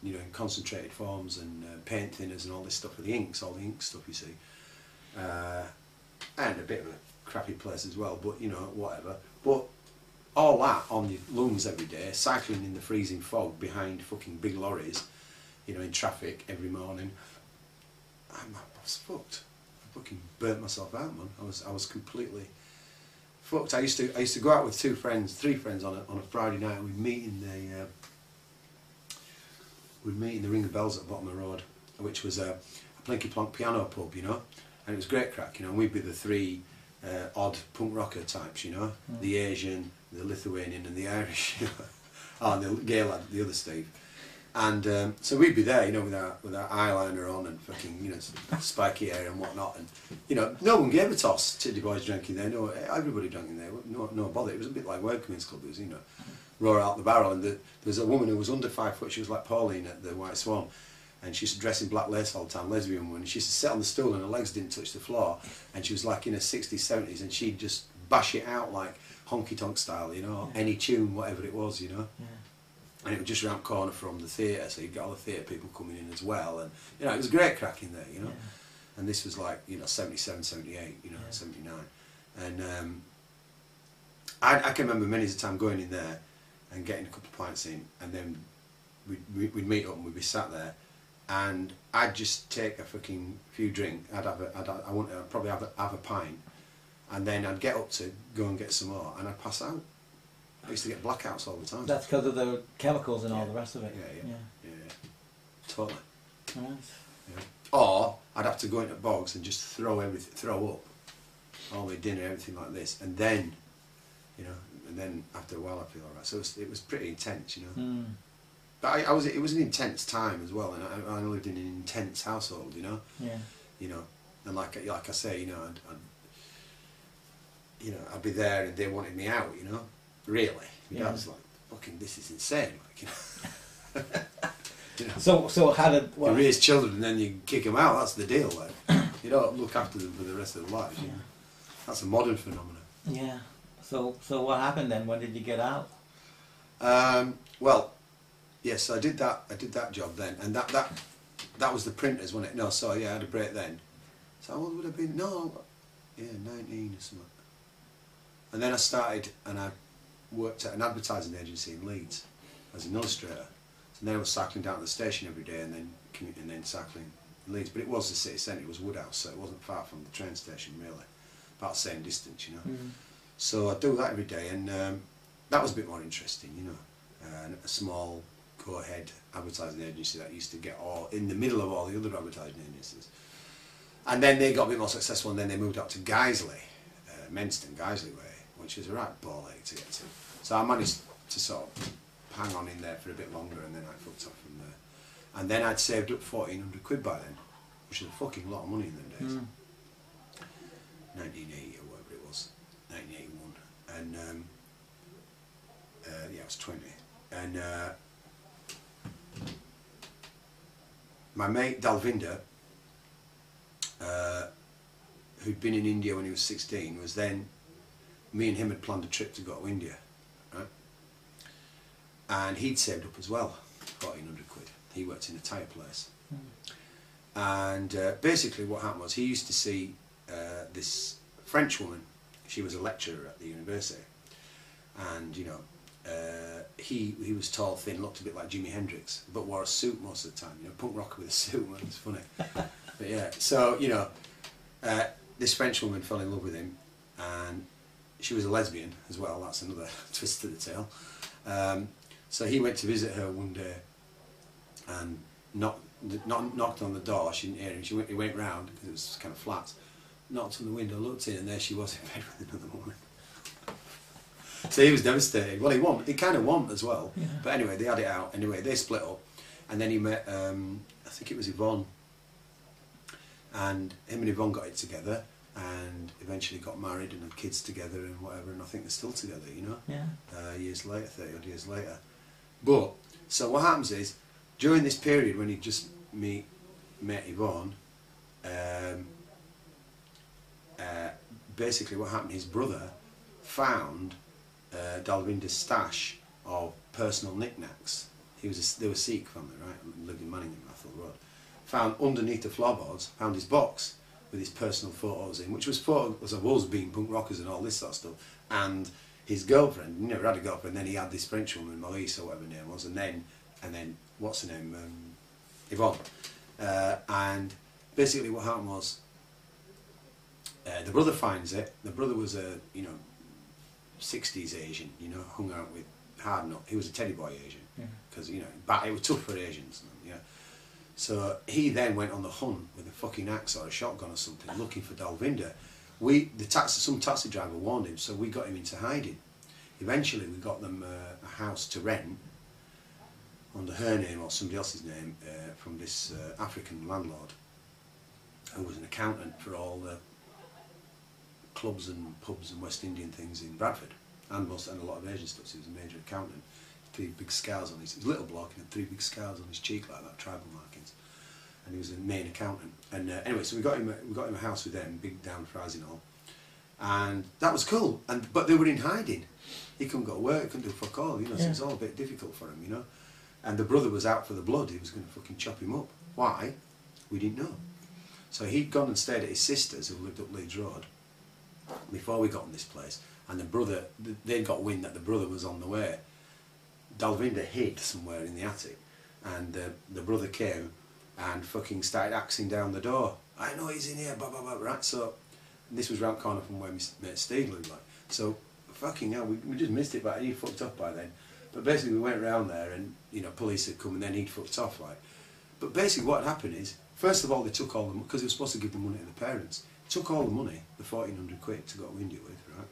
[SPEAKER 2] you know, in concentrated forms, and paint thinners and all this stuff for the inks, all the ink stuff, you see, and a bit of a crappy place as well, but you know, whatever. But all that on your lungs every day, cycling in the freezing fog behind fucking big lorries, you know, in traffic every morning. I was fucked. I fucking burnt myself out, man. I was completely fucked. I used to go out with 3 friends on a Friday night. We'd meet in the Ring of Bells at the bottom of the road, which was a plinky plonk piano pub, you know, and it was great crack, you know. And we'd be the 3 odd punk rocker types, you know, the Asian, the Lithuanian and the Irish, you know, and the gay lad, the other Steve. And so we'd be there, you know, with our eyeliner on and fucking, you know, spiky hair and whatnot, and you know, no one gave a toss. Titty boys drinking there, no, everybody drank in there, no bother. It was a bit like Workmen's Club, it was, you know, roar out the barrel. And there was a woman who was under 5 foot. She was like Pauline at the White Swan, and she used to dress in black lace all the time, lesbian woman. She used to sit on the stool and her legs didn't touch the floor, and she was like in her 60s, 70s, and she'd just bash it out like honky tonk style, you know, any tune, whatever it was, you know. And it was just round the corner from the theatre, so you'd get all the theatre people coming in as well, and you know, it was great crack in there, you know. And this was like, you know, 77, 78, you know, 79, and I can remember many a time going in there and getting a couple of pints in, and then we'd meet up and we'd be sat there, and I'd just take a fucking few drinks. I'd probably have a pint, and then I'd get up to go and get some more, and I'd pass out. I used to get blackouts all the time.
[SPEAKER 1] That's because of the chemicals and all the rest of it.
[SPEAKER 2] Yeah. Totally.
[SPEAKER 1] Right.
[SPEAKER 2] Yeah. Or I'd have to go into bogs and just throw up all my dinner, everything like this, and then, you know, and then after a while I feel alright. So it was pretty intense, you know. But it was an intense time as well, and I lived in an intense household, you know.
[SPEAKER 1] Yeah.
[SPEAKER 2] You know, and like I say, you know, I'd be there and they wanted me out, you know. Really, my dad was like, "Fucking, this is insane," like, you know. You know.
[SPEAKER 1] So how did
[SPEAKER 2] you raise children and then you kick them out? That's the deal, like. You don't look after them for the rest of their lives. You know? That's a modern phenomenon.
[SPEAKER 1] Yeah. So what happened then? When did you get out?
[SPEAKER 2] Well, yes, I did that job then, and that was the printers, wasn't it? No, so yeah, I had a break then. So how old would I have been? No, yeah, 19 or something. And then I started, and I worked at an advertising agency in Leeds as an illustrator. And then I was cycling down to the station every day, and then cycling in Leeds. But it was the city centre; it was Woodhouse, so it wasn't far from the train station really, about the same distance, you know.
[SPEAKER 1] Mm.
[SPEAKER 2] So I do that every day, and that was a bit more interesting, you know. A small go-ahead advertising agency that used to get all in the middle of all the other advertising agencies. And then they got a bit more successful, and then they moved up to Guiseley, Menston, Guiseley way, which is a right ball ache to get to. So I managed to sort of hang on in there for a bit longer, and then I fucked off from there. And then I'd saved up 1,400 quid by then, which is a fucking lot of money in them days. 1980 or whatever it was, 1981, and yeah, I was 20. And my mate Dalvinder, who'd been in India when he was 16, was then, me and him had planned a trip to go to India, right? And he'd saved up as well, 1,400 quid. He worked in a tyre place. And basically what happened was, he used to see this French woman. She was a lecturer at the university, and you know, he was tall, thin, looked a bit like Jimi Hendrix, but wore a suit most of the time. You know, punk rocker with a suit. Man, it's funny. But yeah, so you know, this French woman fell in love with him, and she was a lesbian as well. That's another twist to the tale. So he went to visit her one day, and knocked on the door. She didn't hear him. He went round because it was kind of flat. Knocked on the window, looked in, and there she was in bed with another woman. So he was devastated. Well, he kind of won as well. Yeah. But anyway, they had it out. Anyway, they split up, and then he met, I think it was Yvonne, and him and Yvonne got it together, and eventually got married and had kids together and whatever. And I think they're still together, you know. Yeah. Years later, 30 odd years later. But so what happens is, during this period when he just met Yvonne, basically what happened, his brother found Dalvinder's stash of personal knickknacks. They were a Sikh family, right? Lived in Manningham, Athol Road. Found underneath the floorboards, found his box with his personal photos in, which was photos of us being punk rockers and all this sort of stuff. And his girlfriend, he never had a girlfriend. Then he had this French woman, Maurice or whatever her name was, and then what's her name, Yvonne. And basically what happened was, the brother finds it. The brother was a 60s Asian, you know, hung out with hard nut. He was a teddy boy Asian, because you know, it was tough for Asians, yeah. So he then went on the hunt with a fucking axe or a shotgun or something, looking for Dalvinder. Some taxi driver warned him, so we got him into hiding. Eventually, we got them a house to rent under her name or somebody else's name from this African landlord, who was an accountant for all the clubs and pubs and West Indian things in Bradford, and a lot of Asian stuff. So he was a major accountant. 3 big scars on his little bloke, and had 3 big scars on his cheek like that, tribal markings. And he was a main accountant. And anyway, so we got him a house with them, big down fries and all, and that was cool. But they were in hiding. He couldn't go to work, couldn't do fuck all, you know. So it was all a bit difficult for him, you know. And the brother was out for the blood. He was going to fucking chop him up. Why? We didn't know. So he'd gone and stayed at his sister's, who lived up Leeds Road, before we got in this place, and the brother, they'd got wind that the brother was on the way. Dalvinder hid somewhere in the attic, and the brother came and fucking started axing down the door. I know he's in here, blah blah blah. Right, so this was round the corner from where my mate Steve lived, like. So fucking hell, we just missed it, but he fucked off by then. But basically we went round there, and you know, police had come, and then he'd fucked off, like. But basically what had happened is, first of all, they took all the, because they were supposed to give the money to the parents, took all the money, the 1,400 quid to go to India with, right?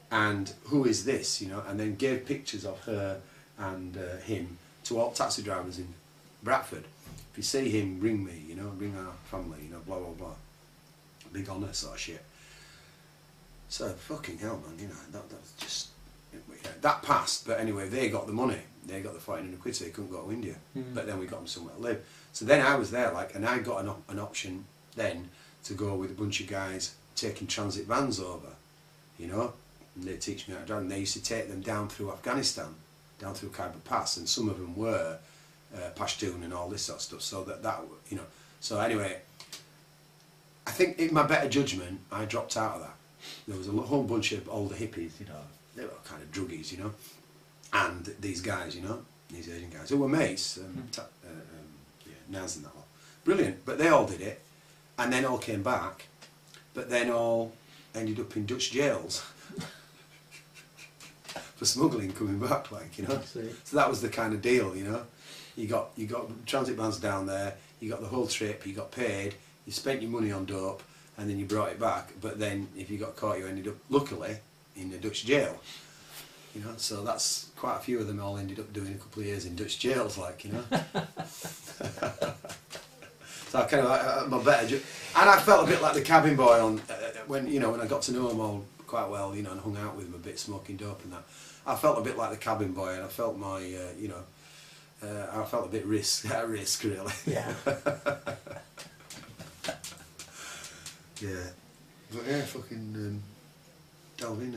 [SPEAKER 2] And who is this, you know? And then gave pictures of her and him to all taxi drivers in Bradford, if you see him, ring me, you know, ring our family, you know, blah blah blah, big honour sort of shit. So fucking hell, man, you know, that's just, that passed. But anyway, they got the money, they got the £1,400, so they couldn't go to India. But then we got them somewhere to live. So then I was there, like, and I got an option then to go with a bunch of guys taking transit vans over, you know, and they teach me how to drive. And they used to take them down through Afghanistan, down through Khyber Pass, and some of them were Pashtun and all this sort of stuff. So that you know. So anyway, I think in my better judgment, I dropped out of that. There was a whole bunch of older hippies, you know, they were kind of druggies, you know, and these guys, you know, these Asian guys who were mates, Naz and that lot. Brilliant, but they all did it, and then all came back, but then all ended up in Dutch jails for smuggling coming back, like, you know. So that was the kind of deal, you know. You got transit vans down there, you got the whole trip, you got paid, you spent your money on dope, and then you brought it back, but then if you got caught, you ended up, luckily, in a Dutch jail. You know, so that's quite a few of them all ended up doing a couple of years in Dutch jails, like, you know. So I kind of, my better, and I felt a bit like the cabin boy on when, you know, when I got to know them all quite well, you know, and hung out with them a bit, smoking dope and that. I felt a bit like the cabin boy, and I felt my, you know, I felt a bit at risk really.
[SPEAKER 1] Yeah.
[SPEAKER 2] Yeah, but yeah, fucking delve in.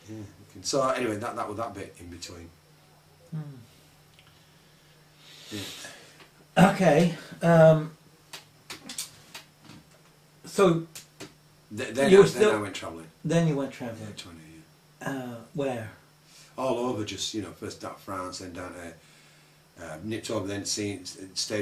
[SPEAKER 2] Yeah. So anyway, that was that bit in between.
[SPEAKER 1] Yeah. Okay. So
[SPEAKER 2] Then I went travelling.
[SPEAKER 1] Then you went travelling.
[SPEAKER 2] Yeah, 20 years.
[SPEAKER 1] Where?
[SPEAKER 2] All over, just, you know, first down to France, then down to nipped over, then stayed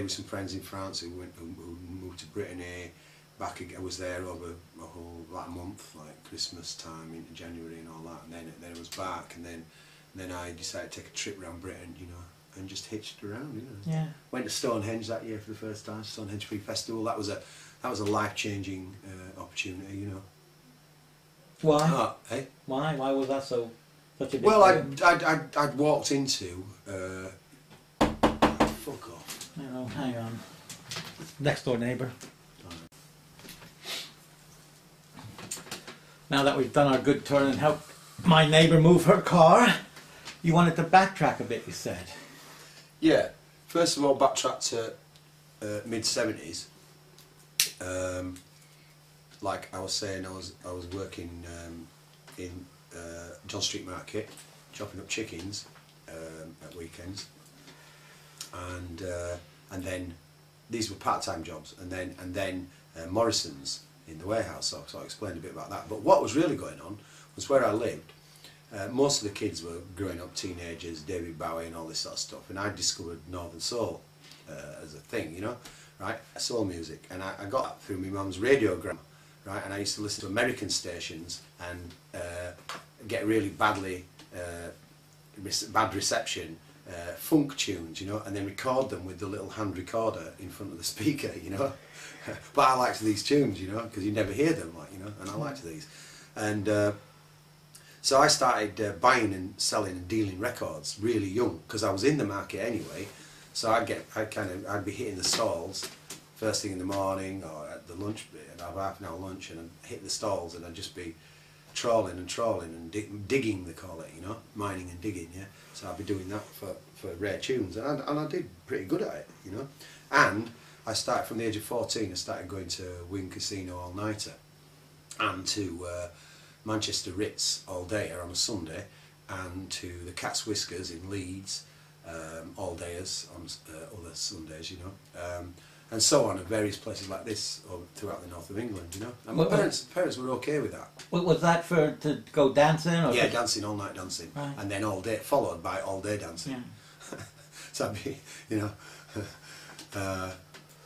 [SPEAKER 2] with some friends in France who moved to Brittany. Back again, I was there over a whole like month, like Christmas time into January and all that, and then I was back, and then I decided to take a trip around Britain, you know, and just hitched around, you know.
[SPEAKER 1] Yeah.
[SPEAKER 2] Went to Stonehenge that year for the first time, Stonehenge Free Festival. That was a life-changing opportunity, you know.
[SPEAKER 1] Why?
[SPEAKER 2] Oh, hey?
[SPEAKER 1] Why? Why was that such a big
[SPEAKER 2] Well,
[SPEAKER 1] deal?
[SPEAKER 2] I'd walked into fuck off.
[SPEAKER 1] Oh, hang on. Next door neighbour. Now that we've done our good turn and helped my neighbour move her car, you wanted to backtrack a bit, you said.
[SPEAKER 2] Yeah. First of all, backtrack to mid-70s. Like I was saying, I was working in John Street Market, chopping up chickens at weekends, and then these were part-time jobs, and then Morrison's in the warehouse, so I explained a bit about that. But what was really going on was where I lived, most of the kids were growing up, teenagers, David Bowie and all this sort of stuff, and I discovered Northern Soul as a thing, you know, right, soul music, and I got that through my mum's radiogram, right, and I used to listen to American stations and get really bad reception, funk tunes, you know, and then record them with the little hand recorder in front of the speaker, you know. But I liked these tunes, you know, because you never hear them, like, you know, and I liked these. And so I started buying and selling and dealing records really young, because I was in the market anyway. So I'd be hitting the stalls first thing in the morning or at the lunch bit, and I'd have half an hour lunch, and I'd hit the stalls, and I'd just be trawling and digging, they call it, you know, mining and digging, yeah. So I'd be doing that for rare tunes, and I did pretty good at it, you know. And I started from the age of 14. I started going to Wing Casino all-nighter and to Manchester Ritz all day on a Sunday, and to the Cat's Whiskers in Leeds all days on other Sundays, you know, and so on, at various places like this throughout the north of England, you know. And my parents were okay with that.
[SPEAKER 1] Was that to go dancing? Or
[SPEAKER 2] yeah, dancing, all night dancing, right. And then all day, followed by all day dancing. Yeah. So I'd be, you know,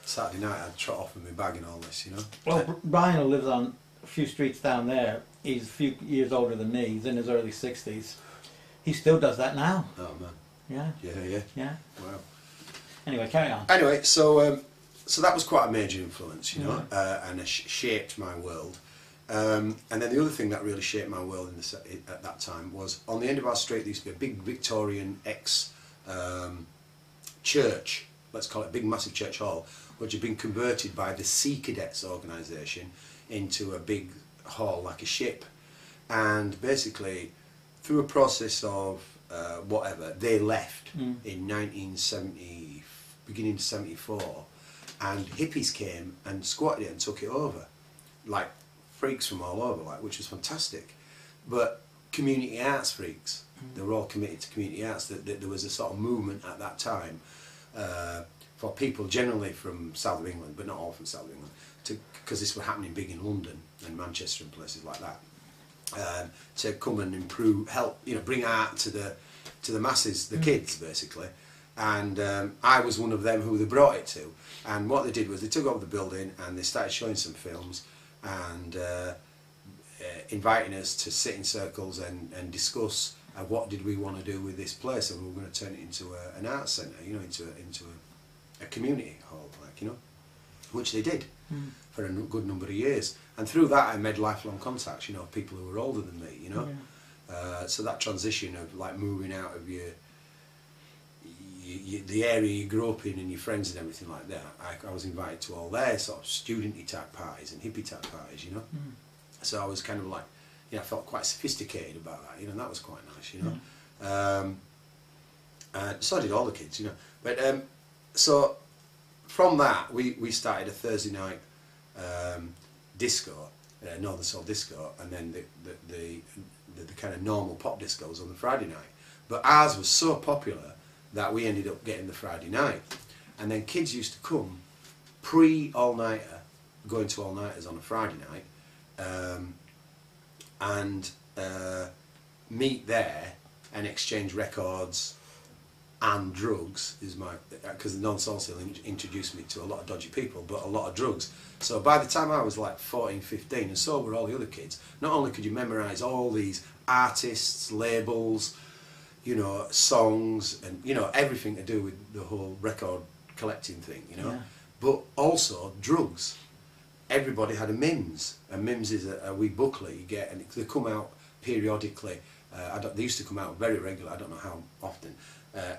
[SPEAKER 2] Saturday night I'd trot off with my bag and all this, you know.
[SPEAKER 1] Well, Brian, who lives on a few streets down there, he's a few years older than me, he's in his early 60s. He still does that now.
[SPEAKER 2] Oh man.
[SPEAKER 1] Yeah.
[SPEAKER 2] Yeah. Wow.
[SPEAKER 1] Anyway, carry on.
[SPEAKER 2] Anyway, so that was quite a major influence, you know, and it shaped my world. And then the other thing that really shaped my world at that time was, on the end of our street there used to be a big Victorian church, let's call it a big massive church hall, which had been converted by the Sea Cadets organisation into a big hall like a ship. And basically, through a process of whatever, they left in 1970, beginning of 74, and hippies came and squatted it and took it over, like freaks from all over, like, which was fantastic. But community arts freaks, they were all committed to community arts. There was a sort of movement at that time for people generally from south of England, but not all from south of England, because this was happening big in London and Manchester and places like that. To come and improve, help, you know, bring art to the masses, the kids basically, and I was one of them who they brought it to. And what they did was they took over the building and they started showing some films and inviting us to sit in circles and discuss what did we want to do with this place, and we were going to turn it into an arts centre, you know, into a community hall, like, you know, which they did for a good number of years. And through that I made lifelong contacts, you know, people who were older than me, you know. So that transition of like moving out of the area you grew up in and your friends and everything like that, I was invited to all their sort of studenty type parties and hippie type parties, you know. So I was kind of like, you know, I felt quite sophisticated about that, you know, and that was quite nice, you know. So did all the kids, you know. But so from that we started a Thursday night disco, Northern Soul disco, and then the kind of normal pop discos on the Friday night. But ours was so popular that we ended up getting the Friday night, and then kids used to come pre-all-nighter, going to all-nighters on a Friday night, and meet there and exchange records and drugs, is my, because the non-soul seal introduced me to a lot of dodgy people, but a lot of drugs. So by the time I was like 14, 15, and so were all the other kids, not only could you memorise all these artists, labels, you know, songs, and, you know, everything to do with the whole record collecting thing, you know, but also drugs. Everybody had a MIMS. A MIMS is a wee booklet you get, and they come out periodically. They used to come out very regularly, I don't know how often,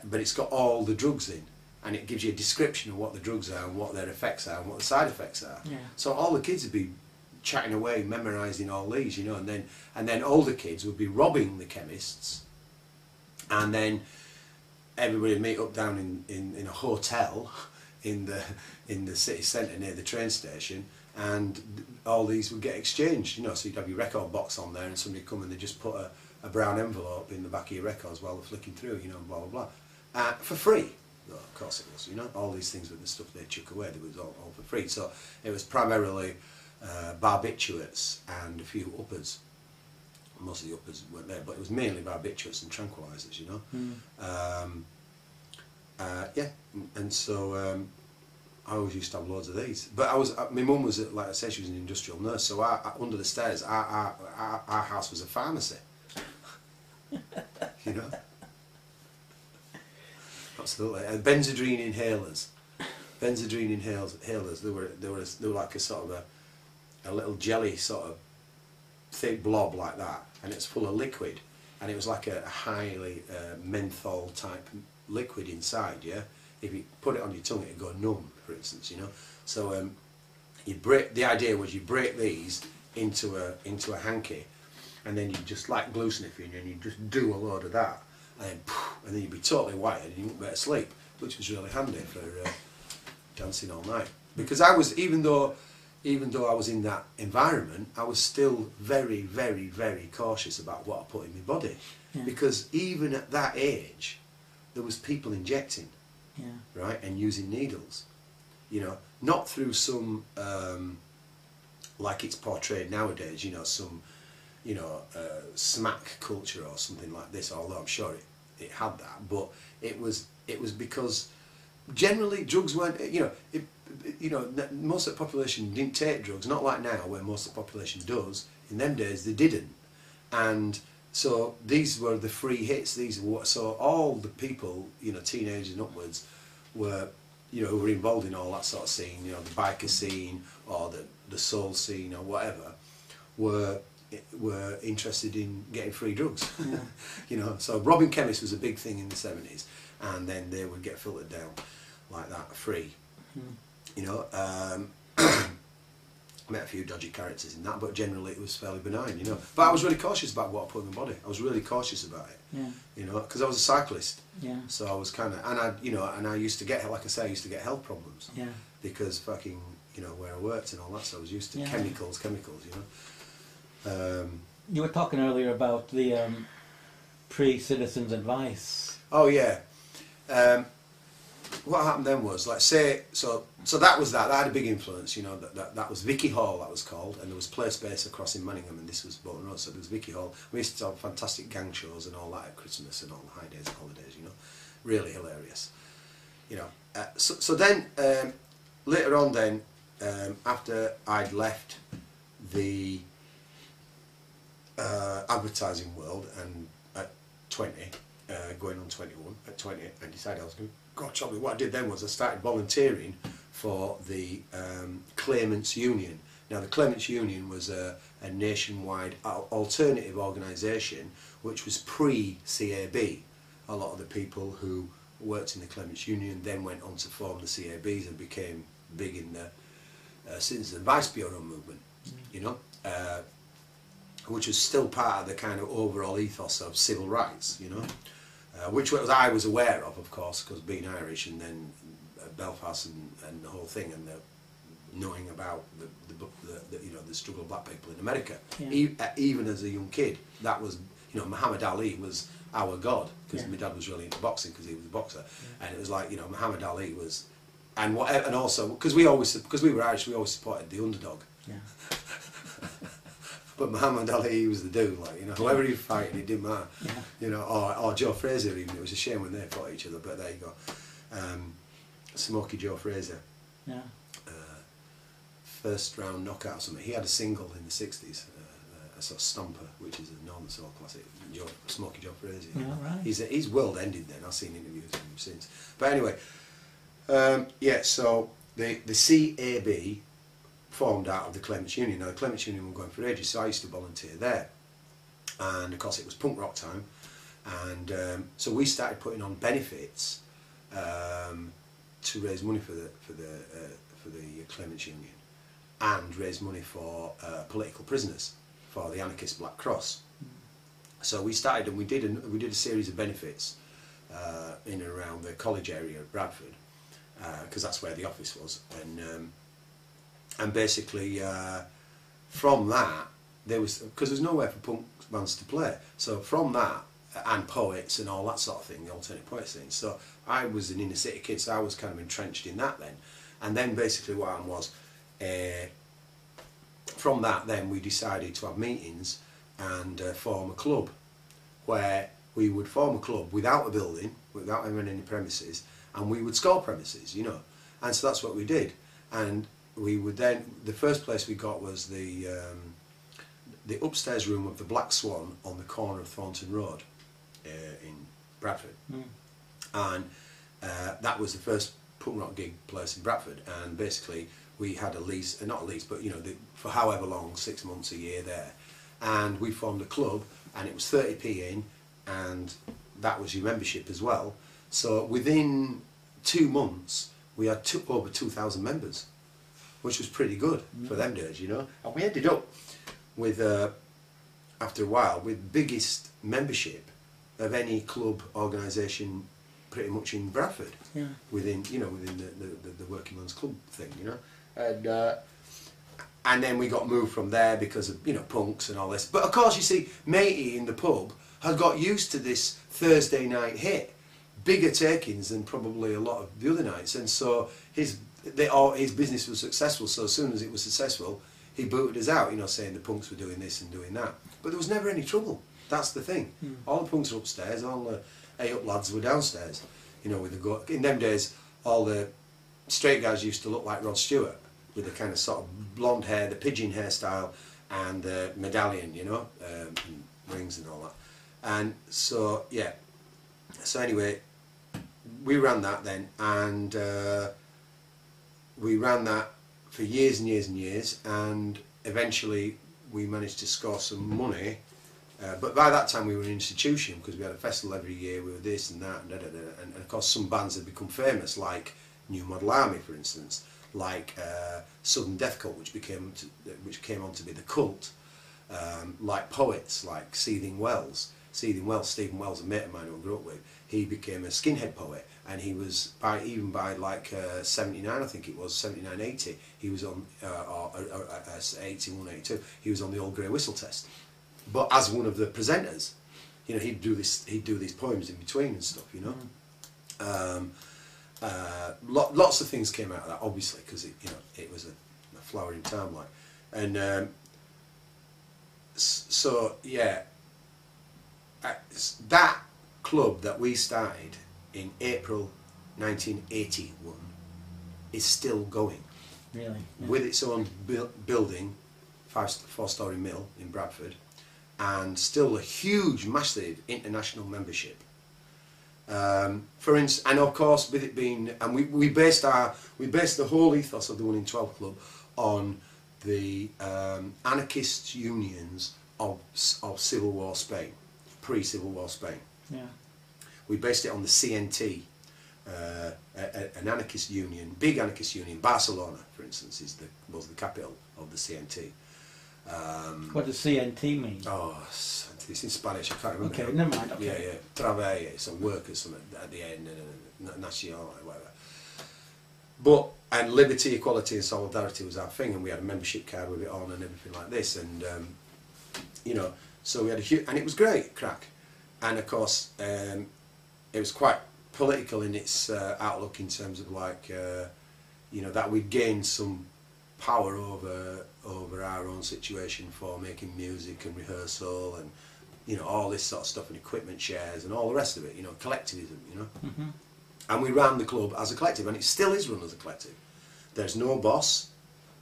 [SPEAKER 2] but it's got all the drugs in, and it gives you a description of what the drugs are and what their effects are and what the side effects are. So all the kids would be chatting away, memorising all these, you know, and then older kids would be robbing the chemists, and then everybody would meet up down in a hotel in the city centre near the train station, and all these would get exchanged, you know. So you'd have your record box on there, and somebody would come and they just put a brown envelope in the back of your records while they're flicking through, you know, and blah blah blah, for free. Well, of course it was, you know. All these things with the stuff they chuck away, it was all for free. So it was primarily barbiturates and a few uppers. Most of the uppers weren't there, but it was mainly barbiturates and tranquilizers, you know. Yeah, and so I always used to have loads of these. But my mum was, like I said, she was an industrial nurse, so under the stairs, our house was a pharmacy. You know? Absolutely. Benzodrine inhalers. Benzodrine inhalers. They were like a sort of a little jelly sort of thick blob like that, and it's full of liquid, and it was like a highly menthol type liquid inside. Yeah, if you put it on your tongue, it'd go numb, for instance. You know, so the idea was you break these into a hanky, and then you just like glue sniffing, and you just do a load of that, and then you'd be totally wired and you wouldn't be able to sleep, which was really handy for dancing all night. Because I was, even though I was in that environment, I was still very, very, very cautious about what I put in my body. Because even at that age, there was people injecting, right, and using needles, you know, not through some, like it's portrayed nowadays, you know, some, you know, smack culture or something like this, although I'm sure it had that, but it was because generally drugs weren't, you know, most of the population didn't take drugs, not like now where most of the population does. In them days they didn't, and so these were the free hits. So all the people, you know, teenagers and upwards, were, you know, who were involved in all that sort of scene, you know, the biker scene or the soul scene or whatever, were interested in getting free drugs. You know, so robbing chemists was a big thing in the 70s, and then they would get filtered down like that, free. You know, met a few dodgy characters in that, but generally it was fairly benign, you know. But I was really cautious about what I put in my body. I was really cautious about it, you know, because I was a cyclist. So I was kind of, and I used to get, like I say, I used to get health problems. Because fucking, you know, where I worked and all that, so I was used to chemicals, you know.
[SPEAKER 1] You were talking earlier about the pre-citizens advice.
[SPEAKER 2] Oh yeah. What happened then was, like, say, so that was that had a big influence, you know. That was Vicky Hall, that was called, and there was Play Space across in Manningham, and this was Bolton Road, so there was Vicky Hall. We used to have fantastic gang shows and all that at Christmas and all the high days and holidays, you know, really hilarious, you know. So then later on then, after I'd left the advertising world, and at 20, going on 21, at 20, I decided I was going to go shopping. What I did then was I started volunteering for the Claimants Union. Now the Claimants Union was a nationwide alternative organisation which was pre-CAB. A lot of the people who worked in the Claimants Union then went on to form the CABs and became big in the Citizen Advice Bureau movement, you know, which was still part of the kind of overall ethos of civil rights, you know. Which was I was aware of course, because being Irish, and then Belfast and the whole thing, and knowing about the you know, the struggle of black people in America. Even as a young kid, that was, you know, Muhammad Ali was our god, because my dad was really into boxing because he was a boxer, and it was like, you know, Muhammad Ali was, and also because we were Irish, we always supported the underdog. But Muhammad Ali, he was the dude, like, you know, whoever he was fighting, it didn't matter. You know, or Joe Frazier even, it was a shame when they fought each other, but there you go. Smoky Joe Frazier. First round knockout or something. He had a single in the 60s, a sort of stomper, which is a Northern Soul classic, Smoky Joe Frazier.
[SPEAKER 1] Right.
[SPEAKER 2] He's world ended then, I've seen interviews with him since. But anyway, yeah, so the CAB formed out of the Claimants Union. Now the Claimants Union were going for ages, so I used to volunteer there, and of course it was punk rock time, and so we started putting on benefits to raise money for the Claimants Union, and raise money for political prisoners for the anarchist Black Cross. So we started, and we did a series of benefits in and around the college area of Bradford, because that's where the office was, and basically from that, there was, because there's nowhere for punk bands to play, so from that, and poets and all that sort of thing, the alternate poets thing, so I was an inner city kid, so I was kind of entrenched in that then. And then basically what happened was, from that then we decided to have meetings and form a club, where we would form a club without a building, without having any premises, and we would score premises, you know. And so that's what we did. And we would then, the first place we got was the upstairs room of the Black Swan on the corner of Thornton Road in Bradford. And that was the first punk rock gig place in Bradford, and basically we had a lease, not a lease, but you know, for however long, 6 months, a year there, and we formed a club, and it was 30p in, and that was your membership as well. So within 2 months we had over 2,000 members, which was pretty good for them days, you know. And we ended up with, after a while, with biggest membership of any club organisation pretty much in Bradford, within, you know, within the working man's club thing, you know. And then we got moved from there because of, you know, punks and all this. But of course, you see, matey in the pub had got used to this Thursday night hit, bigger takings than probably a lot of the other nights, and so his business was successful. So as soon as it was successful, he booted us out, you know, saying the punks were doing this and doing that. But there was never any trouble. That's the thing. All the punks were upstairs, all the A-up lads were downstairs, you know, with the go. In them days, all the straight guys used to look like Rod Stewart, with the kind of sort of blonde hair, the pigeon hairstyle, and the medallion, you know, and rings and all that. And so, yeah. So anyway, we ran that then, and we ran that for years and years and years, and eventually we managed to score some money But by that time we were an institution because we had a festival every year. We were this and that, and da, da, da, and of course some bands had become famous, like New Model Army, for instance, like Southern Death Cult, which came on to be the Cult, like poets like Stephen Wells, Stephen Wells, a mate of mine who I grew up with. He became a skinhead poet, and he was even by like 79, I think it was 79, 80. He was on, or 81, 82. He was on the Old Grey Whistle Test. But as one of the presenters, you know, he'd do these poems in between and stuff, you know. Lots of things came out of that, obviously, because it was a flowering time, like, and so yeah, that club that we started in April 1981 is still going.
[SPEAKER 1] Really? Yeah.
[SPEAKER 2] With its own building, four-storey mill in Bradford, and still a huge, massive international membership. For instance, and of course, with it being, and we based the whole ethos of the 1 in 12 Club on the anarchist unions of Civil War Spain, pre-Civil War Spain.
[SPEAKER 1] Yeah.
[SPEAKER 2] We based it on the CNT, an anarchist union, big anarchist union. Barcelona, for instance, was the capital of the CNT.
[SPEAKER 1] What does CNT mean?
[SPEAKER 2] Oh, it's in Spanish. I can't remember.
[SPEAKER 1] Okay, never mind. Okay.
[SPEAKER 2] Yeah, yeah. Travail, some workers, something at the end, Nacional, whatever. But and liberty, equality, and solidarity was our thing, and we had a membership card with it on and everything like this, and you know, so we had a huge, and it was great crack, and of course, it was quite political in its outlook in terms of like, you know, that we'd gained some power over our own situation for making music and rehearsal and, you know, all this sort of stuff, and equipment shares and all the rest of it, you know, collectivism, you know.
[SPEAKER 1] Mm-hmm.
[SPEAKER 2] And we ran the club as a collective, and it still is run as a collective. There's no boss,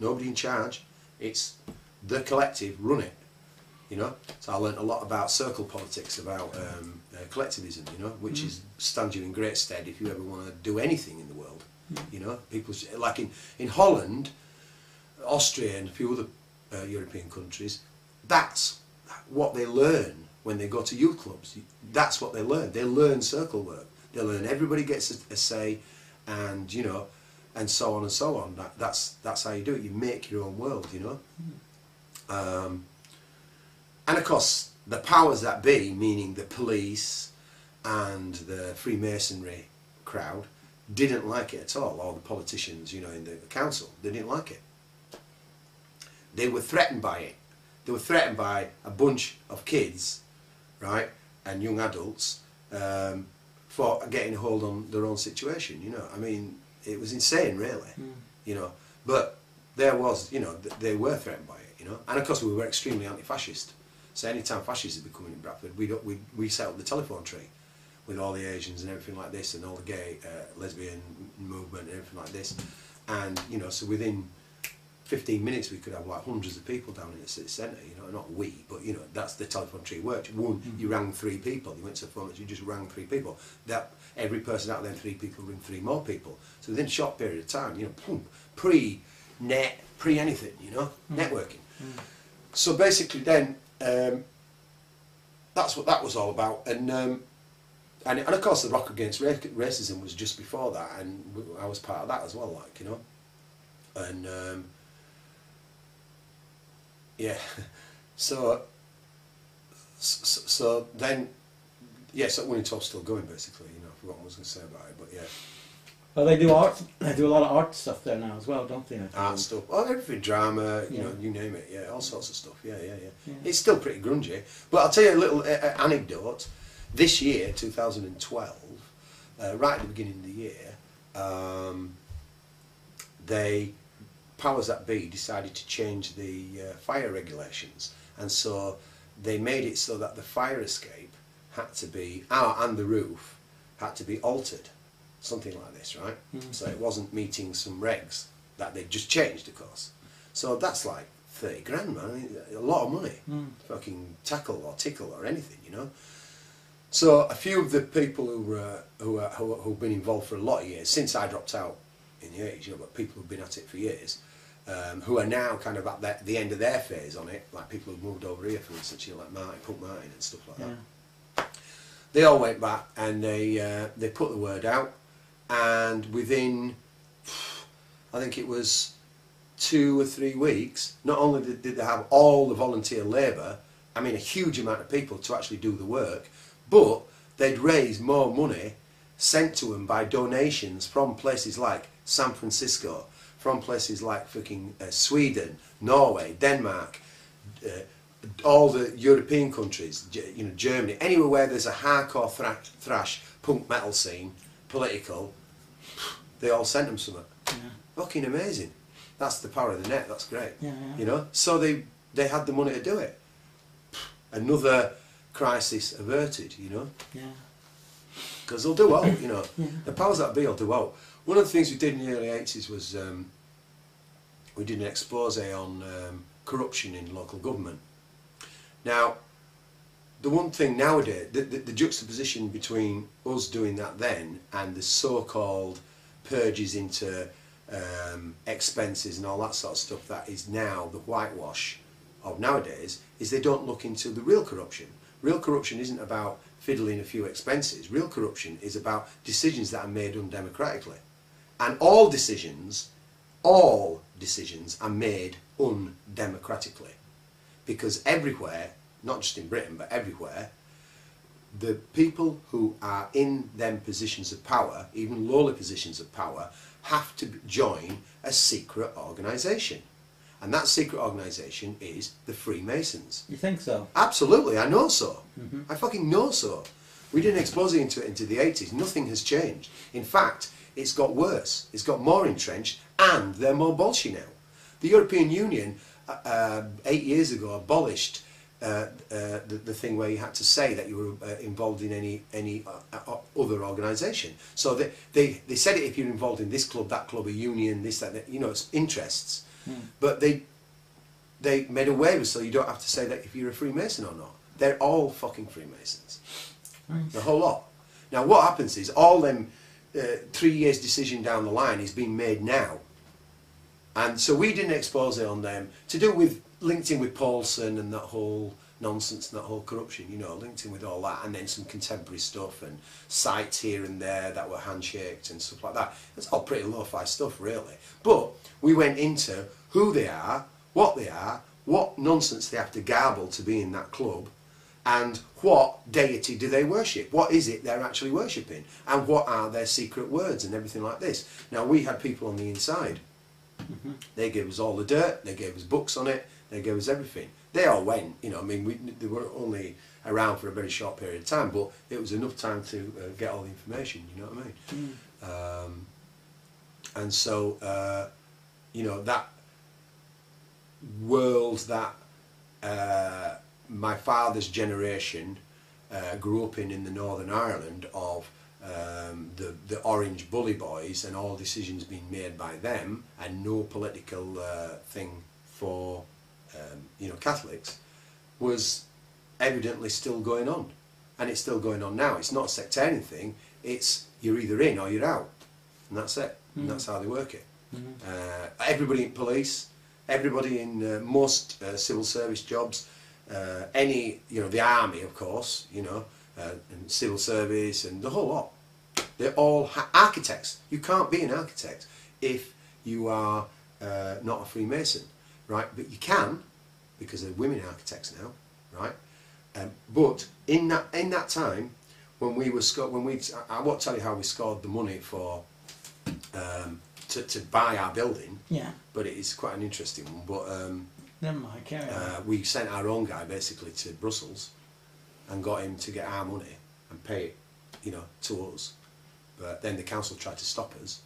[SPEAKER 2] nobody in charge, it's the collective run it, you know. So I learnt a lot about circle politics, about collectivism, you know, which stands you in great stead if you ever want to do anything in the world, you know. People, like in Holland, Austria and a few other European countries, that's what they learn when they go to youth clubs. That's what they learn. They learn circle work. They learn everybody gets a say, and you know, and so on and so on. That's how you do it. You make your own world, you know. And of course, the powers that be, meaning the police and the Freemasonry crowd, didn't like it at all. Or the politicians, you know, in the council, they didn't like it. They were threatened by it. They were threatened by a bunch of kids, right, and young adults, for getting a hold on their own situation, you know. I mean, it was insane, really, you know. But there was, you know, they were threatened by it, you know. And of course, we were extremely anti-fascist. So anytime fascists would be coming in Bradford, we set up the telephone tree with all the Asians and everything like this, and all the gay, lesbian movement and everything like this. And, you know, so within 15 minutes we could have like hundreds of people down in the city centre, you know, not we, but you know, that's the telephone tree worked. One, you rang 3 people, you went to the phone, you just rang 3 people. That every person out there, 3 people ring 3 more people. So within a short period of time, you know, boom, pre-net, pre-anything, you know, networking. So basically then, that's what that was all about, and of course the Rock Against Racism was just before that, and I was part of that as well, like, you know, and yeah, so then, yes, that 1 in 12's still going, basically, you know. I forgot what I was going to say about it, but yeah.
[SPEAKER 1] Well, they do art. They do a lot of art stuff there now as well, don't they?
[SPEAKER 2] Art stuff, oh, everything, drama, you know, you name it, yeah, all sorts of stuff, yeah. It's still pretty grungy, but I'll tell you a little anecdote. This year, 2012, right at the beginning of the year, powers that be decided to change the fire regulations, and so they made it so that the fire escape had to be, and the roof had to be altered, something like this, right? So it wasn't meeting some regs that they just changed, of course. So that's like 30 grand, man. I mean, a lot of money. Fucking tackle or tickle or anything, you know. So a few of the people who've been involved for a lot of years, since I dropped out in the 80s, you know, but people who've been at it for years, who are now kind of at the end of their phase on it, like people who've moved over here, for instance, you know, like Martin, Punk Martin and stuff like that. They all went back and they put the word out, and within, I think it was 2 or 3 weeks, not only did they have all the volunteer labour, I mean a huge amount of people to actually do the work, but they'd raised more money sent to them by donations from places like San Francisco, from places like fucking Sweden, Norway, Denmark, all the European countries, you know, Germany, anywhere where there's a hardcore thrash punk metal scene, political, they all sent them something. Yeah. Fucking amazing. That's the power of the net. That's great. Yeah, yeah. You know, so they had the money to do it. Another crisis averted. You know. Yeah. Because they'll do well. You know, yeah. The powers that be will do well. One of the things we did in the early 80s was we did an expose on corruption in local government. Now, the one thing nowadays, the juxtaposition between us doing that then and the so-called purges into expenses and all that sort of stuff that is now the whitewash of nowadays, is they don't look into the real corruption. Real corruption isn't about fiddling a few expenses. Real corruption is about decisions that are made undemocratically. And all decisions are made undemocratically. Because everywhere, not just in Britain, but everywhere, the people who are in them positions of power, even lowly positions of power, have to join a secret organisation. And that secret organisation is the Freemasons.
[SPEAKER 1] You think so?
[SPEAKER 2] Absolutely, I know so. I fucking know so. We didn't expose it into the 80s. Nothing has changed. In fact, it's got worse. It's got more entrenched, and they're more bolshy now. The European Union, 8 years ago, abolished the thing where you had to say that you were involved in any other organisation. So they said it if you're involved in this club, that club, a union, this, that, you know, it's interests. But they made a waiver so you don't have to say that if you're a Freemason or not. They're all fucking Freemasons. The whole lot. Now what happens is all them 3 years decision down the line is being made now. And so we didn't expose it on them to do with linked in with Paulson and that whole nonsense and that whole corruption, you know, linked in with all that, and then some contemporary stuff and sites here and there that were handshaked and stuff like that. It's all pretty lo-fi stuff really. But we went into who they are, what nonsense they have to garble to be in that club, and what deity do they worship? What is it they're actually worshipping? And what are their secret words and everything like this? Now we had people on the inside. They gave us all the dirt, they gave us books on it, they gave us everything. They all went, you know, I mean, they were only around for a very short period of time, but it was enough time to get all the information, you know what I mean? And so, you know, that world that my father's generation grew up in the Northern Ireland of the Orange Bully Boys and all decisions being made by them and no political thing for you know, Catholics, was evidently still going on, and it's still going on now. It's not a sectarian thing, it's you're either in or you're out, and that's it. And that's how they work it. Everybody in police, everybody in most civil service jobs, any, you know, the army of course, you know, and civil service and the whole lot. They're all architects. You can't be an architect if you are not a Freemason, right? But you can, because there are women architects now, right? But in that time, when we were I won't tell you how we scored the money for to buy our building. Yeah. But it is quite an interesting one. But
[SPEAKER 1] never mind, carry on.
[SPEAKER 2] We sent our own guy basically to Brussels and got him to get our money and pay it, you know, to us. But then the council tried to stop us.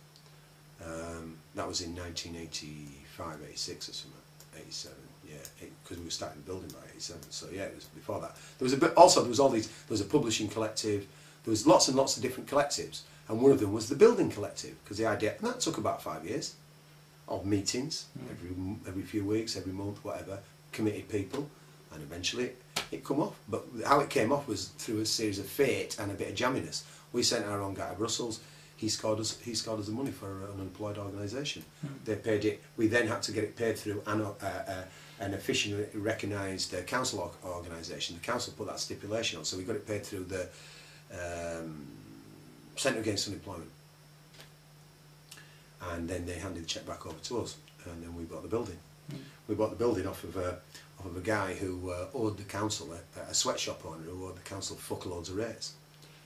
[SPEAKER 2] That was in 1985, 86 or something, 87, yeah, because we were starting building by 87. So yeah, it was before that. There was a bit. Also, there was all these. There was a publishing collective. There was lots and lots of different collectives, and one of them was the building collective, because the idea, and that took about 5 years of meetings every few weeks, every month, whatever, committed people, and eventually it come off. But how it came off was through a series of fate and a bit of jamminess. We sent our own guy to Brussels. he scored us the money for an unemployed organisation. They paid it. We then had to get it paid through an officially recognised council organisation. The council put that stipulation on, so we got it paid through the Centre Against Unemployment. And then they handed the cheque back over to us, and then we bought the building. We bought the building off of a guy who owed the council, a sweatshop owner who owed the council fuckloads of rates.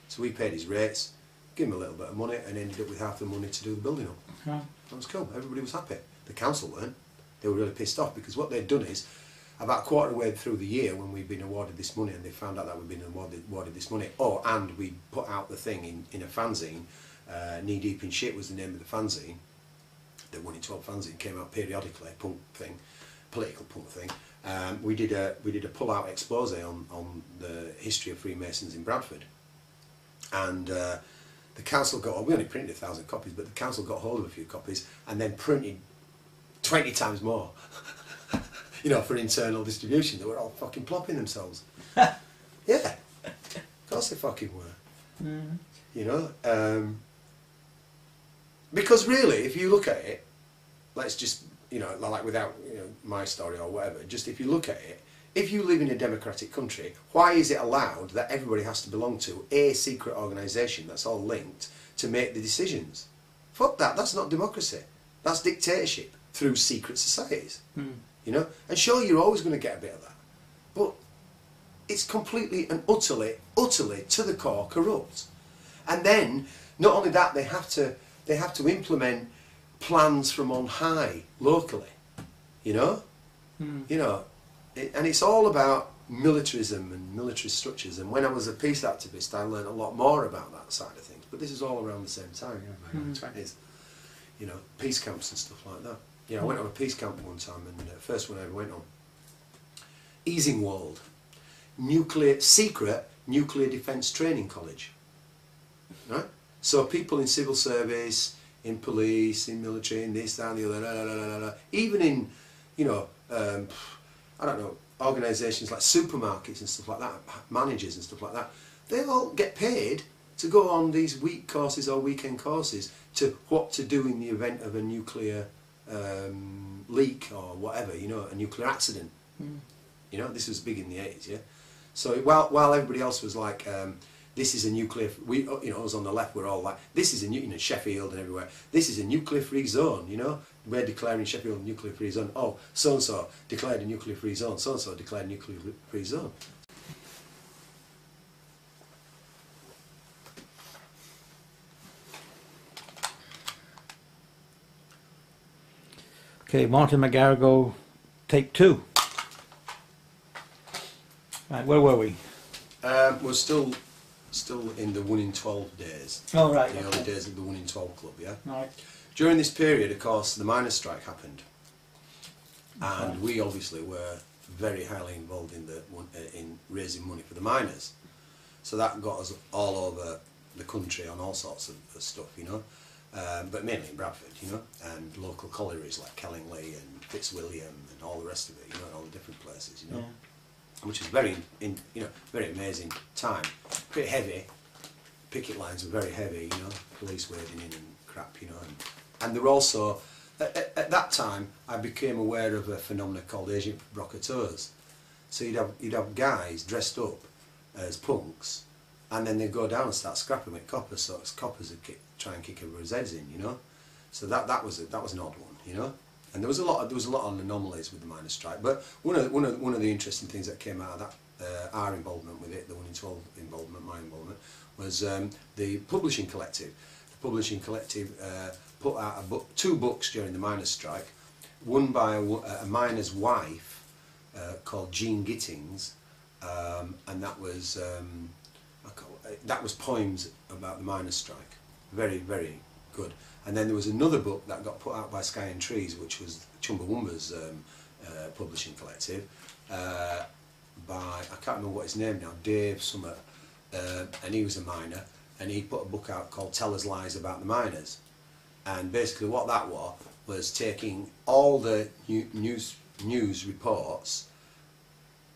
[SPEAKER 2] So we paid his rates, gave him a little bit of money, and ended up with half the money to do the building up. That was cool. Everybody was happy. The council weren't. They were really pissed off, because what they'd done is, about a quarter of the way through the year, when we'd been awarded this money, and they found out that we'd been awarded this money, and we put out the thing in a fanzine, Knee Deep in Shit was the name of the fanzine. The 1 in 12 fanzine came out periodically, punk thing, political punk thing. We did a pull-out expose on the history of Freemasons in Bradford, and the council got, we only printed 1,000 copies, but the council got hold of a few copies and then printed 20 times more, you know, for internal distribution. They were all fucking plopping themselves. Yeah, of course they fucking were. You know, because really, if you look at it, let's just, you know, like without, you know, my story or whatever, just if you look at it, if you live in a democratic country, why is it allowed that everybody has to belong to a secret organisation that's all linked to make the decisions? Fuck that, that's not democracy. That's dictatorship through secret societies. You know? And sure, you're always going to get a bit of that. But it's completely and utterly to the core corrupt. And then, not only that, they have to implement plans from on high, locally. You know? You know, and it's all about militarism and military structures. And when I was a peace activist, I learned a lot more about that side of things. But this is all around the same time, you know, my 20s. You know, peace camps and stuff like that. You know, I went on a peace camp one time, and the first one I ever went on, Easingwold, secret nuclear defence training college. Right? So people in civil service, in police, in military, in this, that, and the other, even in, you know, I don't know, organisations like supermarkets and stuff like that, managers and stuff like that, they all get paid to go on these week courses or weekend courses to what to do in the event of a nuclear leak or whatever, you know, a nuclear accident. You know, this was big in the 80s, yeah. So while everybody else was like, this is a nuclear, you know, us on the left were all like, this is a you know, Sheffield and everywhere, this is a nuclear-free zone, you know, we're declaring Sheffield a nuclear-free zone. Oh, so-and-so declared a nuclear-free zone, so-and-so declared a nuclear-free zone.
[SPEAKER 1] Okay, Martin McGarrigle, take 2. Right, where were we?
[SPEAKER 2] We're still in the 1 in 12 days.
[SPEAKER 1] Oh, right.
[SPEAKER 2] The early days of the 1 in 12 club, yeah?
[SPEAKER 1] Right.
[SPEAKER 2] During this period, of course, the miners' strike happened. And we obviously were very highly involved in raising money for the miners. So that got us all over the country on all sorts of stuff, you know. But mainly in Bradford, you know, and local collieries like Kellingley and Fitzwilliam and all the rest of it, you know, and all the different places, you know. Yeah. Which is very amazing time. Pretty heavy. Picket lines were very heavy, you know, police wading in and crap, you know. And there were also, at that time, I became aware of a phenomenon called Asian provocateurs. So you'd have guys dressed up as punks, and then they'd go down and start scrapping with coppers, so coppers would try and kick everybody's heads in, you know. So that was an odd one, you know. And there was a lot of anomalies with the miners' strike. But one of the interesting things that came out of that, our involvement with it, the 1 in 12 involvement, my involvement, was the publishing collective. The publishing collective put out 2 books during the miners' strike. One by a miner's wife called Jean Gittings, and that was poems about the miners' strike. Very, very good. And then there was another book that got put out by Sky and Trees, which was Chumbawamba's publishing collective, by, I can't remember what his name now, Dave Summit, and he was a miner, and he put a book out called Tell Us Lies About the Miners. And basically what that was taking all the news reports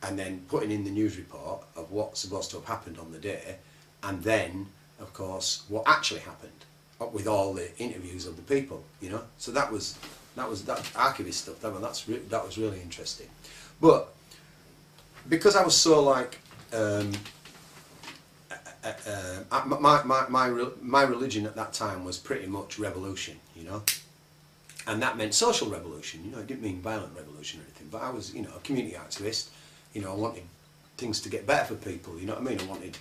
[SPEAKER 2] and then putting in the news report of what's supposed to have happened on the day, and then, of course, what actually happened. with all the interviews of the people, you know. So that archivist stuff. That was really interesting. But because I was so like my religion at that time was pretty much revolution, you know, and that meant social revolution. You know, it didn't mean violent revolution or anything. But I was, you know, a community activist. You know, I wanted things to get better for people. You know what I mean? I wanted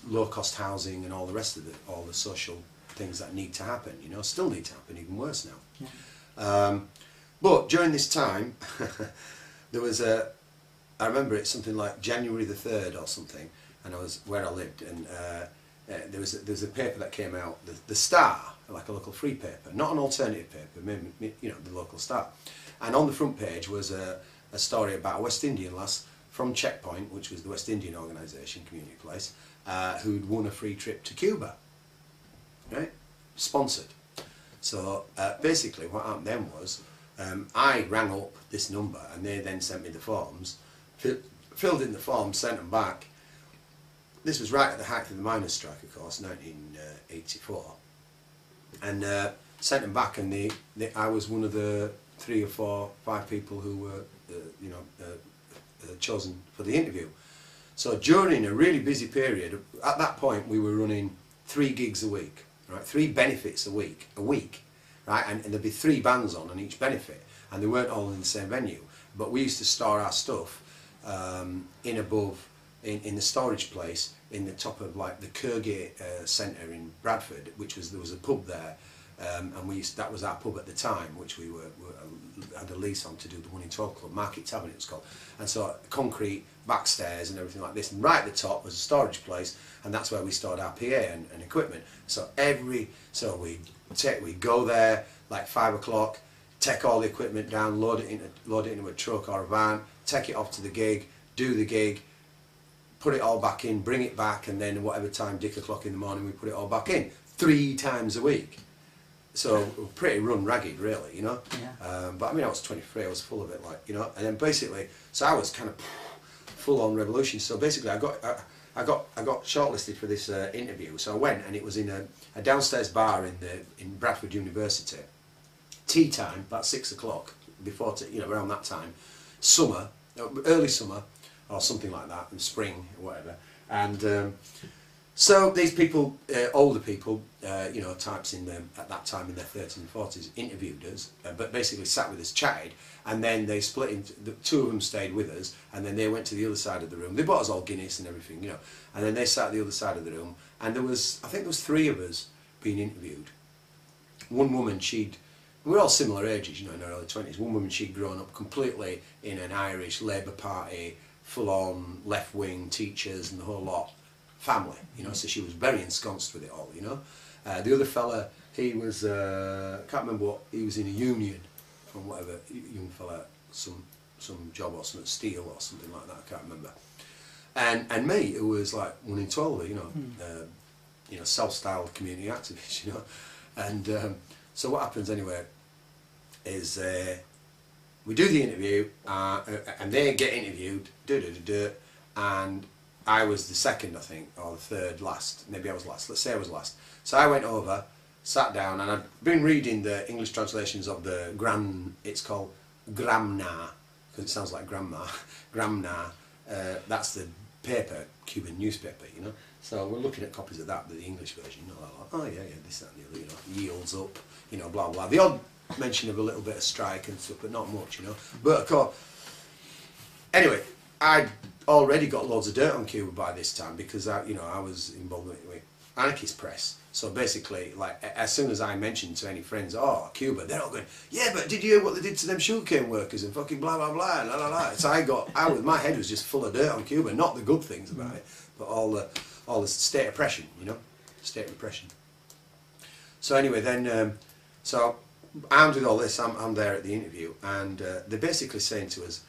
[SPEAKER 2] low-cost housing and all the rest of all the social things that need to happen. You know, still need to happen, even worse now. Yeah. But during this time, there was I remember it's something like January the 3rd or something, and I was where I lived, and there was a paper that came out, the Star, like a local free paper, not an alternative paper, maybe, you know, the local Star, and on the front page was a story about a West Indian lass from Checkpoint, which was the West Indian organisation, community place, who'd won a free trip to Cuba, right, sponsored. So basically what happened then was I rang up this number, and they then sent me the forms, filled in the forms, sent them back. This was right at the height of the miners' strike, of course, 1984, and sent them back, and I was one of the 3 or 4, 5 people who were you know, chosen for the interview. So during a really busy period, at that point we were running 3 gigs a week, right? 3 benefits a week, right? And there'd be 3 bands on each benefit, and they weren't all in the same venue. But we used to store our stuff in the storage place in the top of like the Kergate Centre in Bradford, there was a pub there, and that was our pub at the time, which we had a lease on to do the 1 in 12 club, Market Tavern it was called, and so concrete backstairs and everything like this, and right at the top was a storage place, and that's where we stored our PA and equipment. So we'd go there like 5 o'clock, take all the equipment down, load it into a truck or a van, take it off to the gig, do the gig, put it all back in, bring it back, and then whatever time, dick o'clock in the morning, we put it all back in 3 times a week. So pretty run ragged, really, you know. Yeah. But I mean, I was 23, I was full of it, like, you know. And then basically, so I was kind of full on revolution. So basically, I got shortlisted for this interview. So I went, and it was in a downstairs bar in Bradford University. Tea time, about 6 o'clock, before you know, around that time, summer, early summer, or something like that, in spring or whatever. And so these people, older people, you know, types at that time in their 30s and 40s, interviewed us, but basically sat with us, chatted, and then they split into, 2 of them stayed with us, and then they went to the other side of the room. They bought us all Guinness and everything, you know, and then they sat at the other side of the room, and I think there was 3 of us being interviewed. One woman, we were all similar ages, you know, in our early 20s. One woman, she'd grown up completely in an Irish Labour Party, full-on left-wing teachers and the whole lot family, you know, so she was very ensconced with it all, you know. The other fella, he was, I can't remember what, he was in a union from whatever, young fella, some job or something, steel or something like that, I can't remember. And me, who was like 1 in 12, you know, self-styled community activist, you know. And so what happens anyway is we do the interview, and they get interviewed, and I was the second, I think, or the third last. Maybe I was last. Let's say I was last. So I went over, sat down, and I'd been reading the English translations of the it's called Gramna, because it sounds like grandma. Gramna, that's the paper, Cuban newspaper, you know. So we're looking at copies of that, the English version, you know, like, oh yeah, this, that, and the other, you know, yields up, you know, blah, blah. The odd mention of a little bit of strike and stuff, but not much, you know. But of course, anyway, I'd already got loads of dirt on Cuba by this time, because I was involved with anarchist press. So basically, like, as soon as I mentioned to any friends, oh, Cuba, they're all going, yeah, but did you hear what they did to them sugarcane workers and fucking blah blah blah, la la la. So my head was just full of dirt on Cuba, not the good things about it, but all the state oppression, you know, state repression. So anyway, then, so armed with all this, I'm there at the interview, and they're basically saying to us,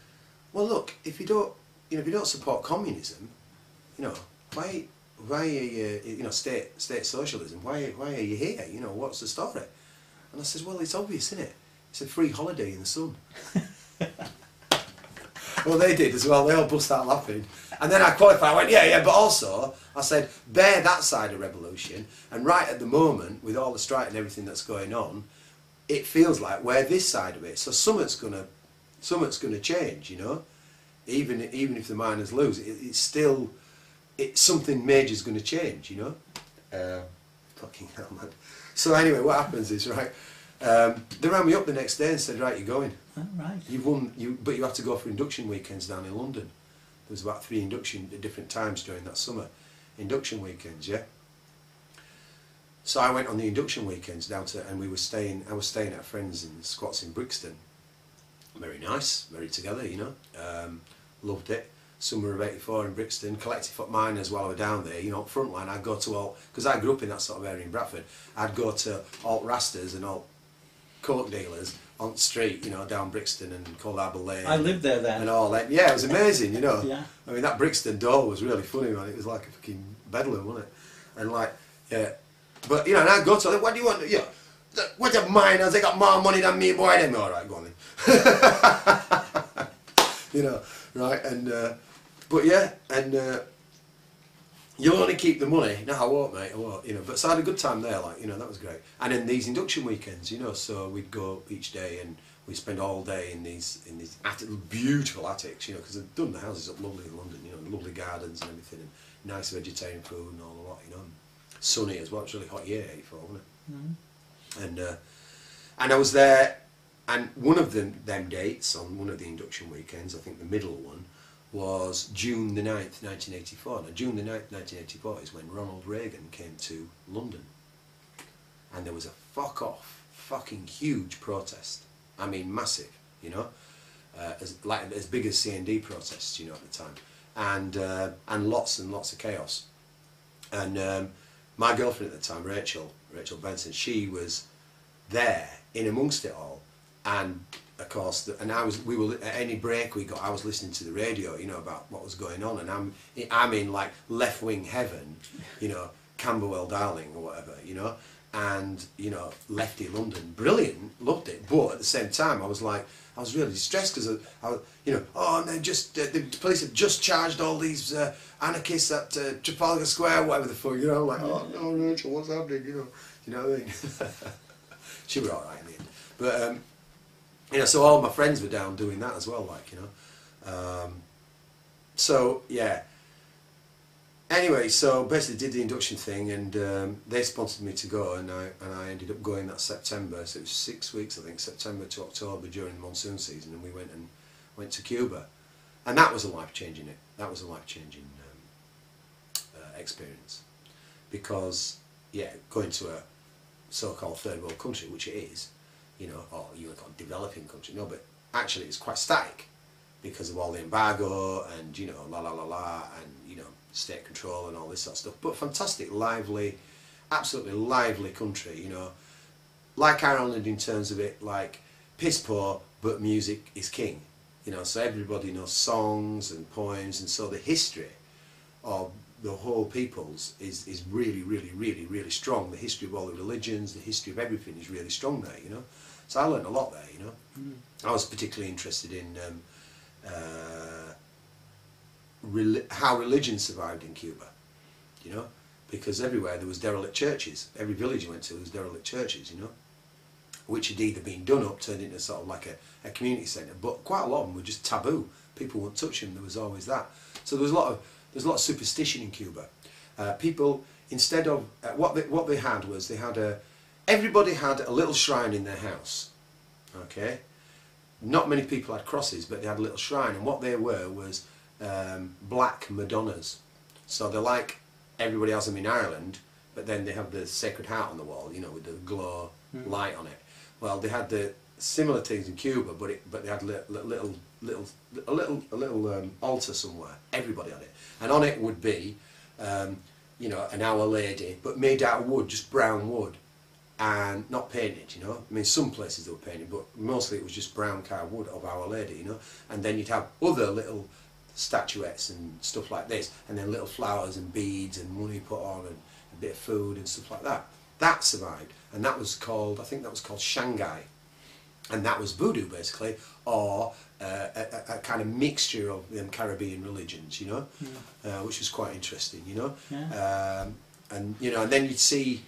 [SPEAKER 2] well, look, if you don't support communism, you know, why are you, you know, state socialism? Why are you here? You know, what's the story? And I says, well, it's obvious, isn't it? It's a free holiday in the sun. Well, they did as well. They all bust out laughing. And then I qualified. I went, yeah, but also, I said, bear that side of revolution. And right at the moment, with all the strike and everything that's going on, it feels like we're this side of it. So something's gonna change, you know. Even if the miners lose, it's still, something major's going to change, you know. Fucking hell, man. So anyway, what happens is, right, they rang me up the next day and said, right, you're going.
[SPEAKER 1] Oh, right.
[SPEAKER 2] You've won, but you have to go for induction weekends down in London. There was about 3 induction at different times during that summer. Induction weekends, yeah. So I went on the induction weekends down to, and I was staying at a friend's in squats in Brixton. Very nice, very together, you know. Loved it. Summer of '84 in Brixton, collected for miners while I was down there, you know, frontline. I'd go to all, because I grew up in that sort of area in Bradford, I'd go to alt rasters and alt coke dealers on the street, you know, down Brixton and Coldharbour Lane.
[SPEAKER 1] I lived there then.
[SPEAKER 2] And all that. Yeah, it was amazing, you know.
[SPEAKER 1] Yeah.
[SPEAKER 2] I mean, that Brixton door was really funny, man. It was like a fucking bedlam, wasn't it? And like, yeah. But, you know, and I'd go to them, what do you want? You know, what the miners, they got more money than me, boy. Them, all right, go on then. You know, right, and, but yeah, and you'll only keep the money. No, I won't, mate, I won't, you know. But so I had a good time there, like, you know, that was great. And then these induction weekends, you know, so we'd go each day and we'd spend all day in these beautiful attics, you know, because they've done the houses up lovely in London, you know, lovely gardens and everything, and nice vegetarian food and all the lot, you know. Sunny as well, it's really hot year, 84, wasn't it? Mm. And I was there, and one of them dates on one of the induction weekends, I think the middle one, was June the 9th, 1984. Now, June the 9th, 1984 is when Ronald Reagan came to London. And there was a fucking huge protest. I mean, massive, you know, as big as C&D protests, you know, at the time. And lots of chaos. And my girlfriend at the time, Rachel Benson, she was there in amongst it all. And of course, we were at any break we got, I was listening to the radio, you know, about what was going on, and I'm in like left-wing heaven, you know, Camberwell Darling or whatever, you know, and you know, lefty London, brilliant, loved it, but at the same time I was really distressed because I was, you know, oh, and they just the police have just charged all these anarchists at Trafalgar Square, whatever the fuck, you know, like, oh no, Rachel, what's happening, you know what I mean? She was all right in the end, but. You know, so all my friends were down doing that as well, like, you know. So, yeah. Anyway, so basically did the induction thing, and they sponsored me to go, and I ended up going that September. So it was 6 weeks, I think, September to October during the monsoon season, and we went to Cuba. And that was a life-changing experience. Because, yeah, going to a so-called third world country, which it is, you know, or you would call it developing country, no, but actually it's quite static because of all the embargo and, you know, and, you know, state control and all this sort of stuff. But fantastic, lively, absolutely lively country, you know, like Ireland in terms of it, like piss poor, but music is king, you know, so everybody knows songs and poems, and so the history of the whole peoples is really, really, really, really strong. The history of all the religions, the history of everything is really strong there, you know. So I learned a lot there, you know. I was particularly interested in how religion survived in Cuba, you know, because everywhere there was derelict churches. Every village you went to there was derelict churches, you know, which had either been done up, turned into sort of like a community centre, but quite a lot of them were just taboo. People wouldn't touch them. There was always that. So there was a lot of superstition in Cuba. People, instead of what they had was everybody had a little shrine in their house. Okay, not many people had crosses, but they had a little shrine, and what they were was black Madonnas. So they're like everybody else in Ireland, but then they have the Sacred Heart on the wall, you know, with the glow light on it. Well, they had the similar things in Cuba, but they had a little altar somewhere. Everybody had it, and on it would be, you know, an Our Lady, but made out of wood, just brown wood, and not painted. You know, I mean, some places they were painted, but mostly it was just brown carved wood of Our Lady. You know, and then you'd have other little statuettes and stuff like this, and then little flowers and beads and money put on, and a bit of food and stuff like that. That survived, and that was called, I think that was called Shanghai. And that was voodoo, basically, or a kind of mixture of them Caribbean religions, you know, which was quite interesting, you know.
[SPEAKER 1] Yeah.
[SPEAKER 2] And you know, and then you'd see,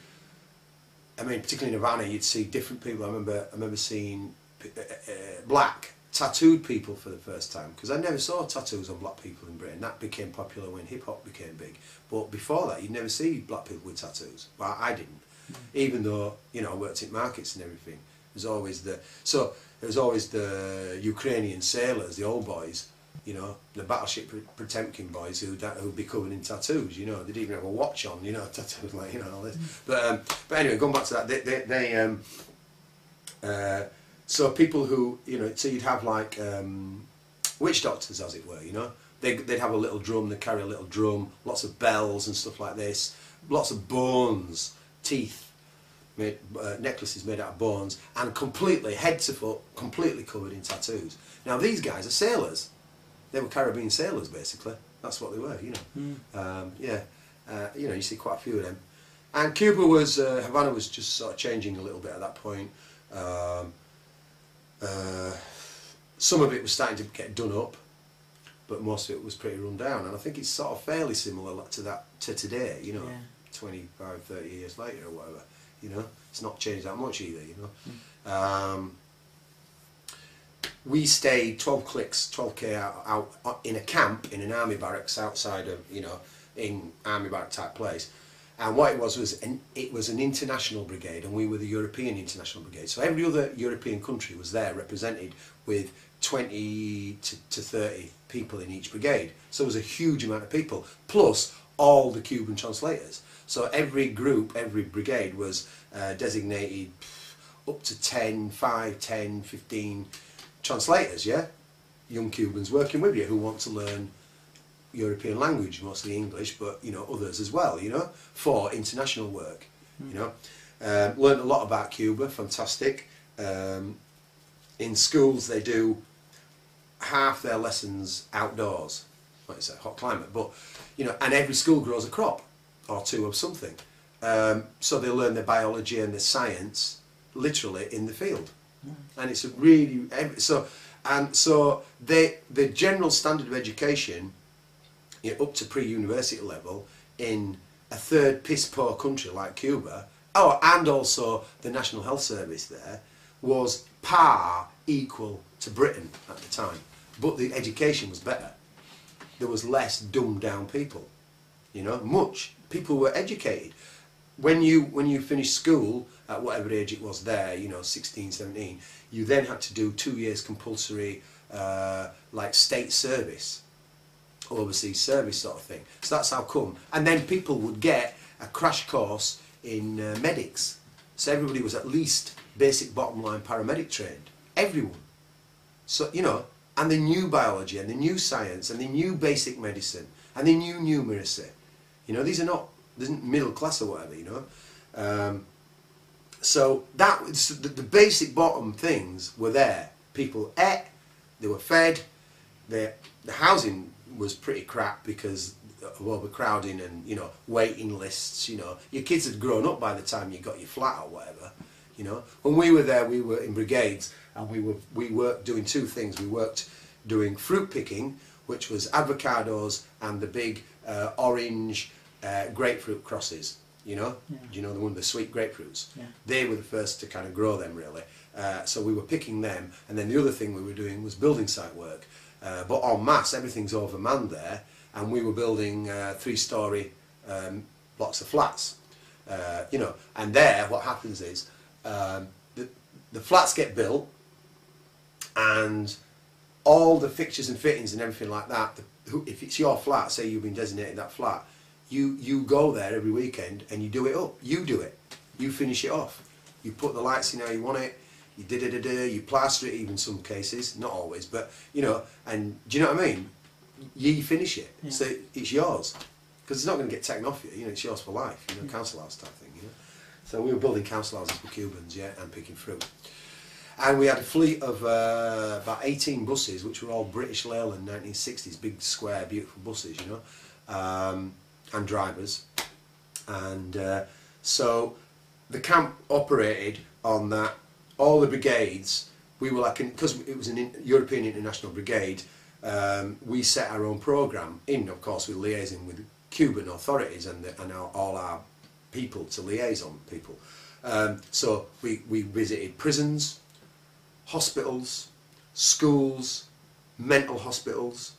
[SPEAKER 2] I mean, particularly in Havana, you'd see different people. I remember seeing black tattooed people for the first time, because I never saw tattoos on black people in Britain. That became popular when hip hop became big, but before that, you'd never see black people with tattoos. Well, I didn't, even though, you know, I worked in markets and everything. There was always the Ukrainian sailors, the old boys, you know, the battleship Potemkin boys who'd be covered in tattoos. You know, they didn't even have a watch on. You know, tattoos like, you know, all this. But anyway, going back to that, so people who, you know, so you'd have like witch doctors, as it were, you know. They'd have a little drum, they'd carry a little drum, lots of bells and stuff like this, lots of bones, teeth, necklaces made out of bones, and completely, head to foot, completely covered in tattoos. Now these guys are sailors. They were Caribbean sailors, basically. That's what they were, you know. You know, you see quite a few of them. And Cuba was, Havana was just sort of changing a little bit at that point. Some of it was starting to get done up, but most of it was pretty run down. And I think it's sort of fairly similar to that to today, you know, 25, 30 years later or whatever. You know, it's not changed that much either, you know. We stayed 12k out in a camp in an army barracks outside of, you know, in army barrack type place. And what it was it was an international brigade, and we were the European International Brigade. So every other European country was there represented with 20 to 30 people in each brigade. So it was a huge amount of people, plus all the Cuban translators. So every group, every brigade was designated up to 5, 10, 15 translators, yeah? Young Cubans working with you who want to learn European language, mostly English, but, you know, others as well, you know, for international work, you know. Learned a lot about Cuba, fantastic. In schools they do half their lessons outdoors, like I say, hot climate, but, you know, and every school grows a crop or two of something. So they learn their biology and their science literally in the field. And it's a really, so the general standard of education, you know, up to pre-university level in a third piss poor country like Cuba, and also the National Health Service there, was equal to Britain at the time, but the education was better. There was less dumbed down people, you know, people were educated. When you finished school at whatever age it was there, you know, 16, 17, you then had to do 2 years compulsory like state service, overseas service sort of thing. So that's how come. And then people would get a crash course in medics. So everybody was at least basic bottom line paramedic trained. Everyone. So, you know, and they knew biology and they knew science and they knew basic medicine and they knew numeracy. You know, these are isn't middle class or whatever, you know. So that was the basic bottom things were there. People ate, they were fed, the housing was pretty crap because of overcrowding and, you know, waiting lists, you know. Your kids had grown up by the time you got your flat or whatever, you know. When we were there, we were in brigades and we worked doing two things. We worked doing fruit picking, which was avocados and the big orange grapefruit crosses, you know. Do you know the one, the sweet grapefruits? Yeah. They were the first to kind of grow them, really. So we were picking them, and then the other thing we were doing was building site work. But en masse, everything's overmanned there, and we were building 3-storey blocks of flats, you know. And there, what happens is the flats get built, and all the fixtures and fittings and everything like that. If it's your flat, say you've been designated that flat, you go there every weekend and you do it up. You do it. You finish it off. You put the lights in how you want it. You you plaster it even some cases, not always, but, you know, and do you know what I mean? You finish it, so it's yours, because it's not going to get taken off you, you know, it's yours for life, you know, council house type thing, you know. So we were building council houses for Cubans, yeah, and picking fruit. And we had a fleet of about 18 buses, which were all British Leyland 1960s, big square, beautiful buses, you know, and drivers. And so the camp operated on that. All the brigades, we were like, because it was an European International Brigade, we set our own programme of course, with liaising with Cuban authorities and all our people to liaise on people. So we visited prisons, hospitals, schools, mental hospitals,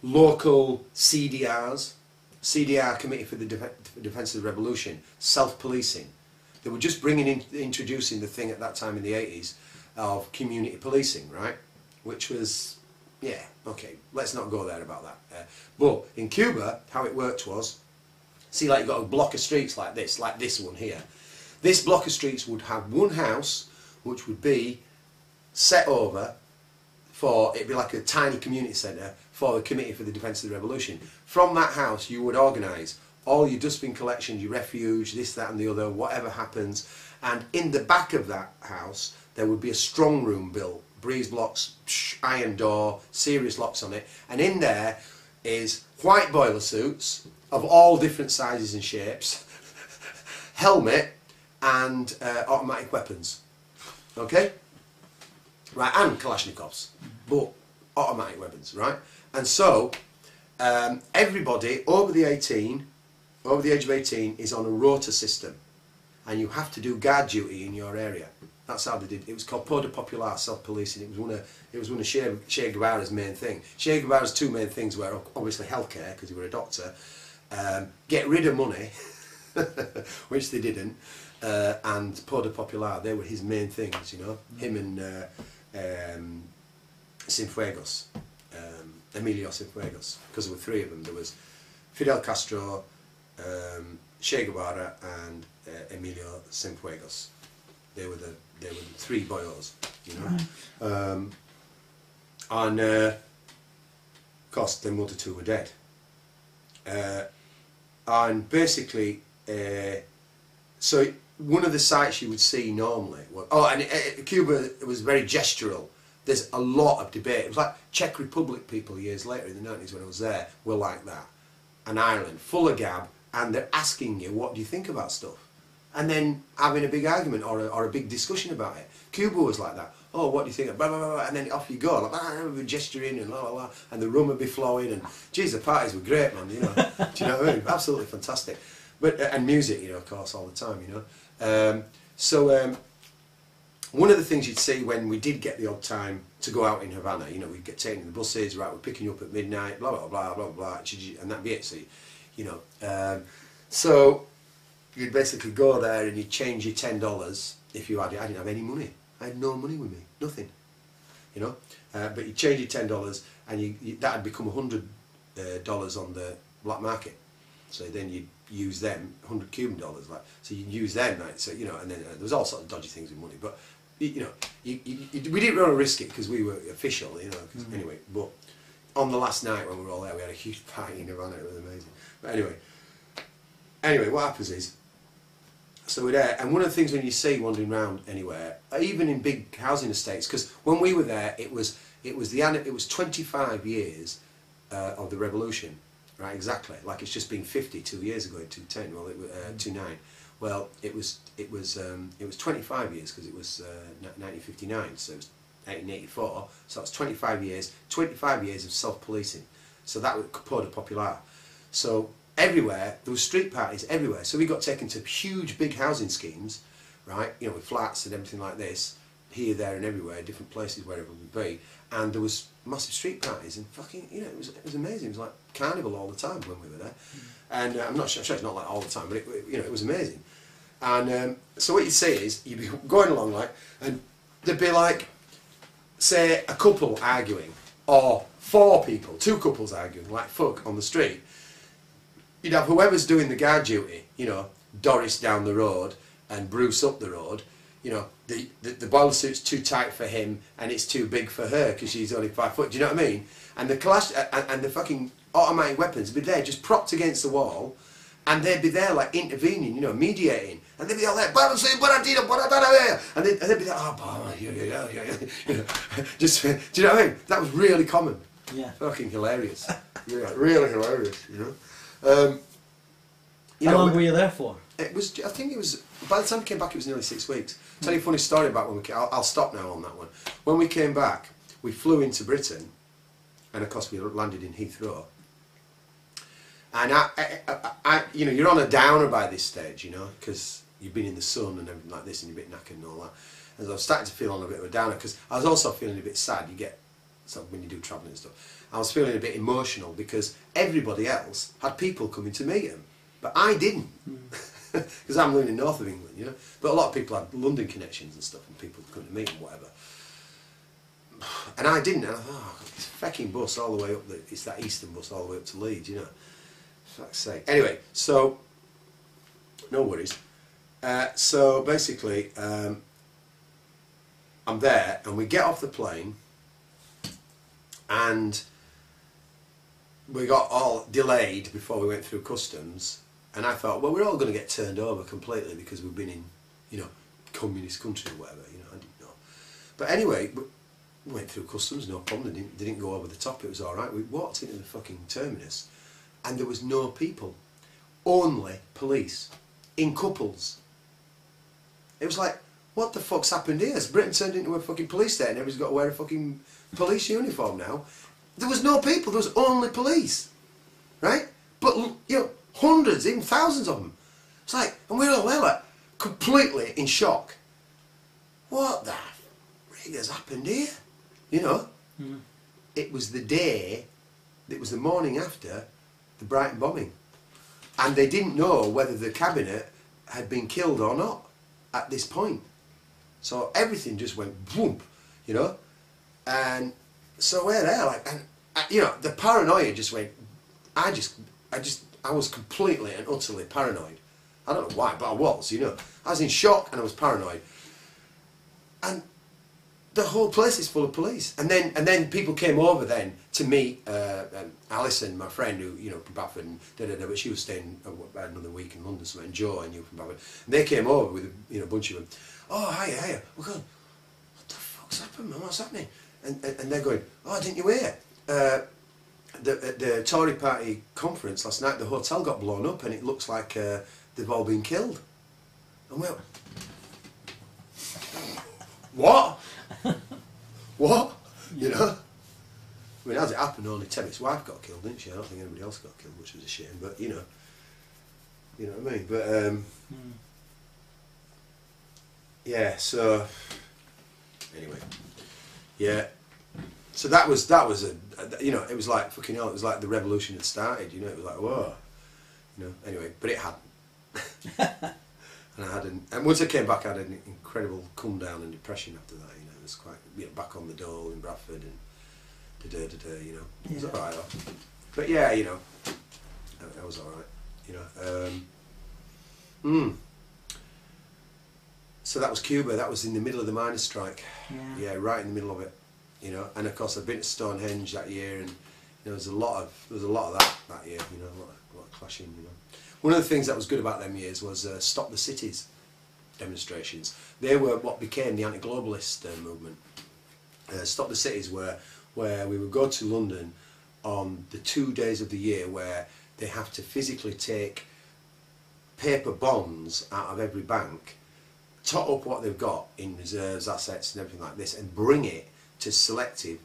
[SPEAKER 2] local CDRs, CDR, Committee for the Defence of the Revolution, self-policing. They were just introducing the thing at that time in the 80s of community policing, right? Which was, yeah, okay, let's not go there about that. But in Cuba, how it worked was, see, like you've got a block of streets like this one here. This block of streets would have one house which would be set over for, it'd be like a tiny community centre for the Committee for the Defence of the Revolution. From that house you would organise all your dustbin collections, your refuge, this, that and the other, whatever happens, and in the back of that house there would be a strong room built, breeze blocks, iron door, serious locks on it, and in there is white boiler suits of all different sizes and shapes, helmet and automatic weapons, okay? Right, and Kalashnikovs, but automatic weapons, right? And so everybody over the age of 18 is on a rota system, and you have to do guard duty in your area. That's how they did. It was called Poder Popular, self-policing. It was one of Che Guevara's main thing. Che Guevara's two main things were obviously healthcare, because he was a doctor, get rid of money, which they didn't, and Poder Popular. They were his main things, you know. Him and Cienfuegos, Emilio Cienfuegos, because there were three of them. There was Fidel Castro, Che Guevara, and Emilio Cienfuegos. They were the three boyos, you know. And of course, the other two were dead. And basically, so one of the sites you would see normally was, Cuba was very gestural. There's a lot of debate. It was like Czech Republic people years later in the 90s when I was there were like that. An island full of gab, and they're asking you, what do you think about stuff? And then having a big argument or a big discussion about it. Cuba was like that. Oh, what do you think? Blah, blah, blah, and then off you go, like gesturing and blah, blah, blah, and the rum would be flowing, and geez, the parties were great, man, you know. Do you know what I mean? Absolutely fantastic. But and music, you know, of course, all the time, you know. One of the things you'd see when we did get the odd time to go out in Havana, you know, we'd get taken in the buses, right, we're picking you up at midnight, blah, blah, blah, blah, blah, and that'd be it, so, you know. So you'd basically go there and you'd change your $10 if you had it. I didn't have any money. I had no money with me, nothing, you know. But you change your $10 and that had become $100 on the black market. So then you'd use them, 100 Cuban dollars, like, so you'd use them, like, so, you know, and then there was all sorts of dodgy things with money, but, you know, we didn't want to risk it because we were official, you know, anyway, but on the last night when we were all there, we had a huge party in Havana, it was amazing. But anyway, what happens is, so we're there, and one of the things when you see wandering around anywhere, even in big housing estates, because when we were there, it was 25 years of the revolution. Right, exactly. Like it's just been 52 years ago in 2010. Well, it was 29. Well, it was 25 years because it was 1959. So it was 1884. So it's 25 years. 25 years of self-policing. So that was Poder Popular. So everywhere there was street parties everywhere. So we got taken to huge, big housing schemes, right? You know, with flats and everything like this, here, there, and everywhere, different places, wherever we'd be. And there was massive street parties and fucking, you know, it was amazing. It was like carnival all the time when we were there. And I'm not sure it's not like all the time, but you know, it was amazing. And so what you'd see is you'd be going along like, and there'd be like, say, a couple arguing, or two couples arguing, like fuck, on the street. You'd have whoever's doing the guard duty, you know, Doris down the road and Bruce up the road. You know, the boiler suit's too tight for him and it's too big for her because she's only 5 foot. Do you know what I mean? And the fucking automatic weapons would be there, just propped against the wall, and they'd be there like intervening, you know, mediating, and they'd be all there, and they'd be like, oh, yeah. You know, just, do you know what I mean? That was really common.
[SPEAKER 1] Yeah.
[SPEAKER 2] Fucking hilarious. Yeah, really hilarious. You know.
[SPEAKER 1] How long were you there for?
[SPEAKER 2] It was. I think it was. By the time we came back, it was nearly 6 weeks. Tell you a funny story about when we came. I'll stop now on that one. When we came back, we flew into Britain, and of course we landed in Heathrow. And you know, you're on a downer by this stage, you know, because you've been in the sun and everything like this, and you're a bit knackered and all that. And so I was starting to feel on a bit of a downer, because I was also feeling a bit sad. You get, so when you do travelling and stuff, I was feeling a bit emotional because everybody else had people coming to meet them, but I didn't, because I'm living in north of England, you know. But a lot of people had London connections and stuff, and people coming to meet them, whatever. And I didn't, and I thought, oh, this fucking bus all the way up, it's that Eastern bus all the way up to Leeds, you know. Fuck's sake. Anyway, so, no worries. So basically, I'm there, and we get off the plane, and we got all delayed before we went through customs, and I thought, well, we're all going to get turned over completely because we've been in, you know, communist country or whatever, you know, I didn't know. But anyway, we went through customs, no problem, they didn't go over the top, it was alright. We walked into the fucking terminus, and there was no people, only police, in couples. It was like, what the fuck's happened here? Has Britain turned into a fucking police state and everybody's got to wear a fucking police uniform now? There was no people, there was only police, right? But, you know, hundreds, even thousands of them. It's like, and we're all there like, completely in shock. What the frig has happened here? You know? Mm. It was the day, it was the morning after the Brighton bombing, and they didn't know whether the cabinet had been killed or not at this point. So everything just went boom, you know, and so we're there like, and you know, the paranoia just went. I was completely and utterly paranoid. I don't know why, but I was, you know, I was in shock and I was paranoid, and the whole place is full of police. And then people came over then to meet Alison, my friend, who, you know, from Bradford, and but she was staying another week in London, so, and Joe, I knew from Bradford. And they came over with, you know, a bunch of them. Oh, hiya. We're going, what the fuck's happened, man? What's happening? And they're going, oh, didn't you hear? The Tory party conference last night, the hotel got blown up, and it looks like they've all been killed. And we're, what? What? You know? I mean, as it happened, only Tebbett's wife got killed, didn't she? I don't think anybody else got killed, which was a shame, but, you know what I mean? But, yeah, so, anyway, yeah, so that was a, you know, it was like, fucking hell, it was like the revolution had started, you know, it was like, whoa, you know, anyway, but it hadn't. And once I came back, I had an incredible come down and depression after that, you know. It was quite, you know, back on the dole in Bradford and you know. It was alright though. But yeah, you know, I was alright, you know. So that was Cuba, that was in the middle of the miners' strike. Yeah, right in the middle of it, you know. And of course I'd been to Stonehenge that year, and you know, there was a lot of that year, you know, a lot of clashing, you know. One of the things that was good about them years was Stop the Cities demonstrations. They were what became the anti-globalist movement. Stop the Cities where we would go to London on the 2 days of the year where they have to physically take paper bonds out of every bank, tot up what they've got in reserves, assets and everything like this, and bring it to selective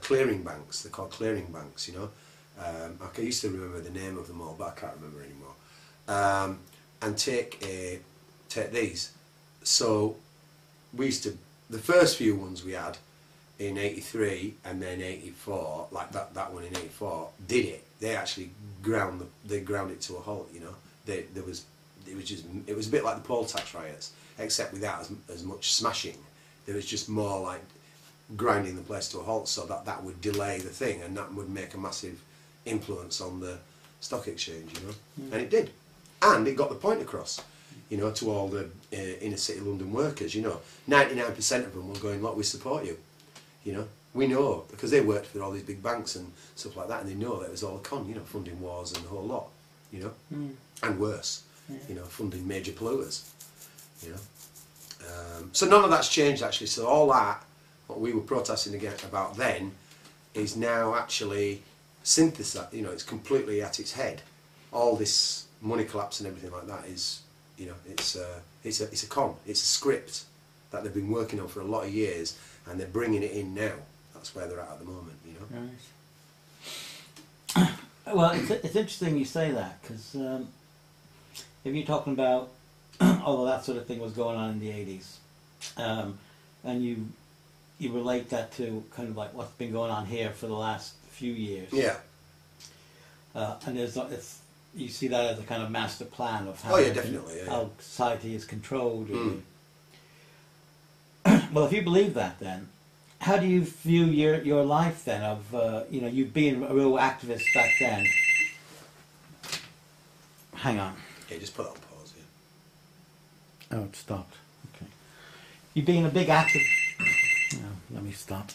[SPEAKER 2] clearing banks. They're called clearing banks, you know. I used to remember the name of them all, but I can't remember anymore. And take these. So we used to, the first few ones we had in '83 and then '84, like that one in '84, did it. They actually ground it to a halt, you know. It was a bit like the poll tax riots, except without as much smashing. There was just more like grinding the place to a halt, so that would delay the thing, and that would make a massive influence on the stock exchange, you know. And it did, and it got the point across, you know, to all the inner city London workers. You know, 99% of them were going, look, we support you, you know, we know, because they worked for all these big banks and stuff like that, and they know that it was all a con, you know, funding wars and the whole lot, you know, and worse, you know, funding major polluters, you know. So none of that's changed actually. So all that, what we were protesting about then, is now actually synthesized. You know, it's completely at its head. All this money collapse and everything like that is, you know, it's a con. It's a script that they've been working on for a lot of years, and they're bringing it in now. that's where they're at the moment, you know.
[SPEAKER 1] Right. Well, it's interesting you say that, because if you're talking about, although that sort of thing was going on in the 80s, and you relate that to kind of like what's been going on here for the last few years.
[SPEAKER 2] Yeah.
[SPEAKER 1] And you see that as a kind of master plan of how,
[SPEAKER 2] Oh yeah, definitely. Yeah,
[SPEAKER 1] how society is controlled. Really. Well, if you believe that, then how do you view your life then? Of you being a real activist back then. Hang on.
[SPEAKER 2] Yeah, just put that on pause. Yeah.
[SPEAKER 1] Oh, it stopped. Okay. You being a big activist. No, let me stop.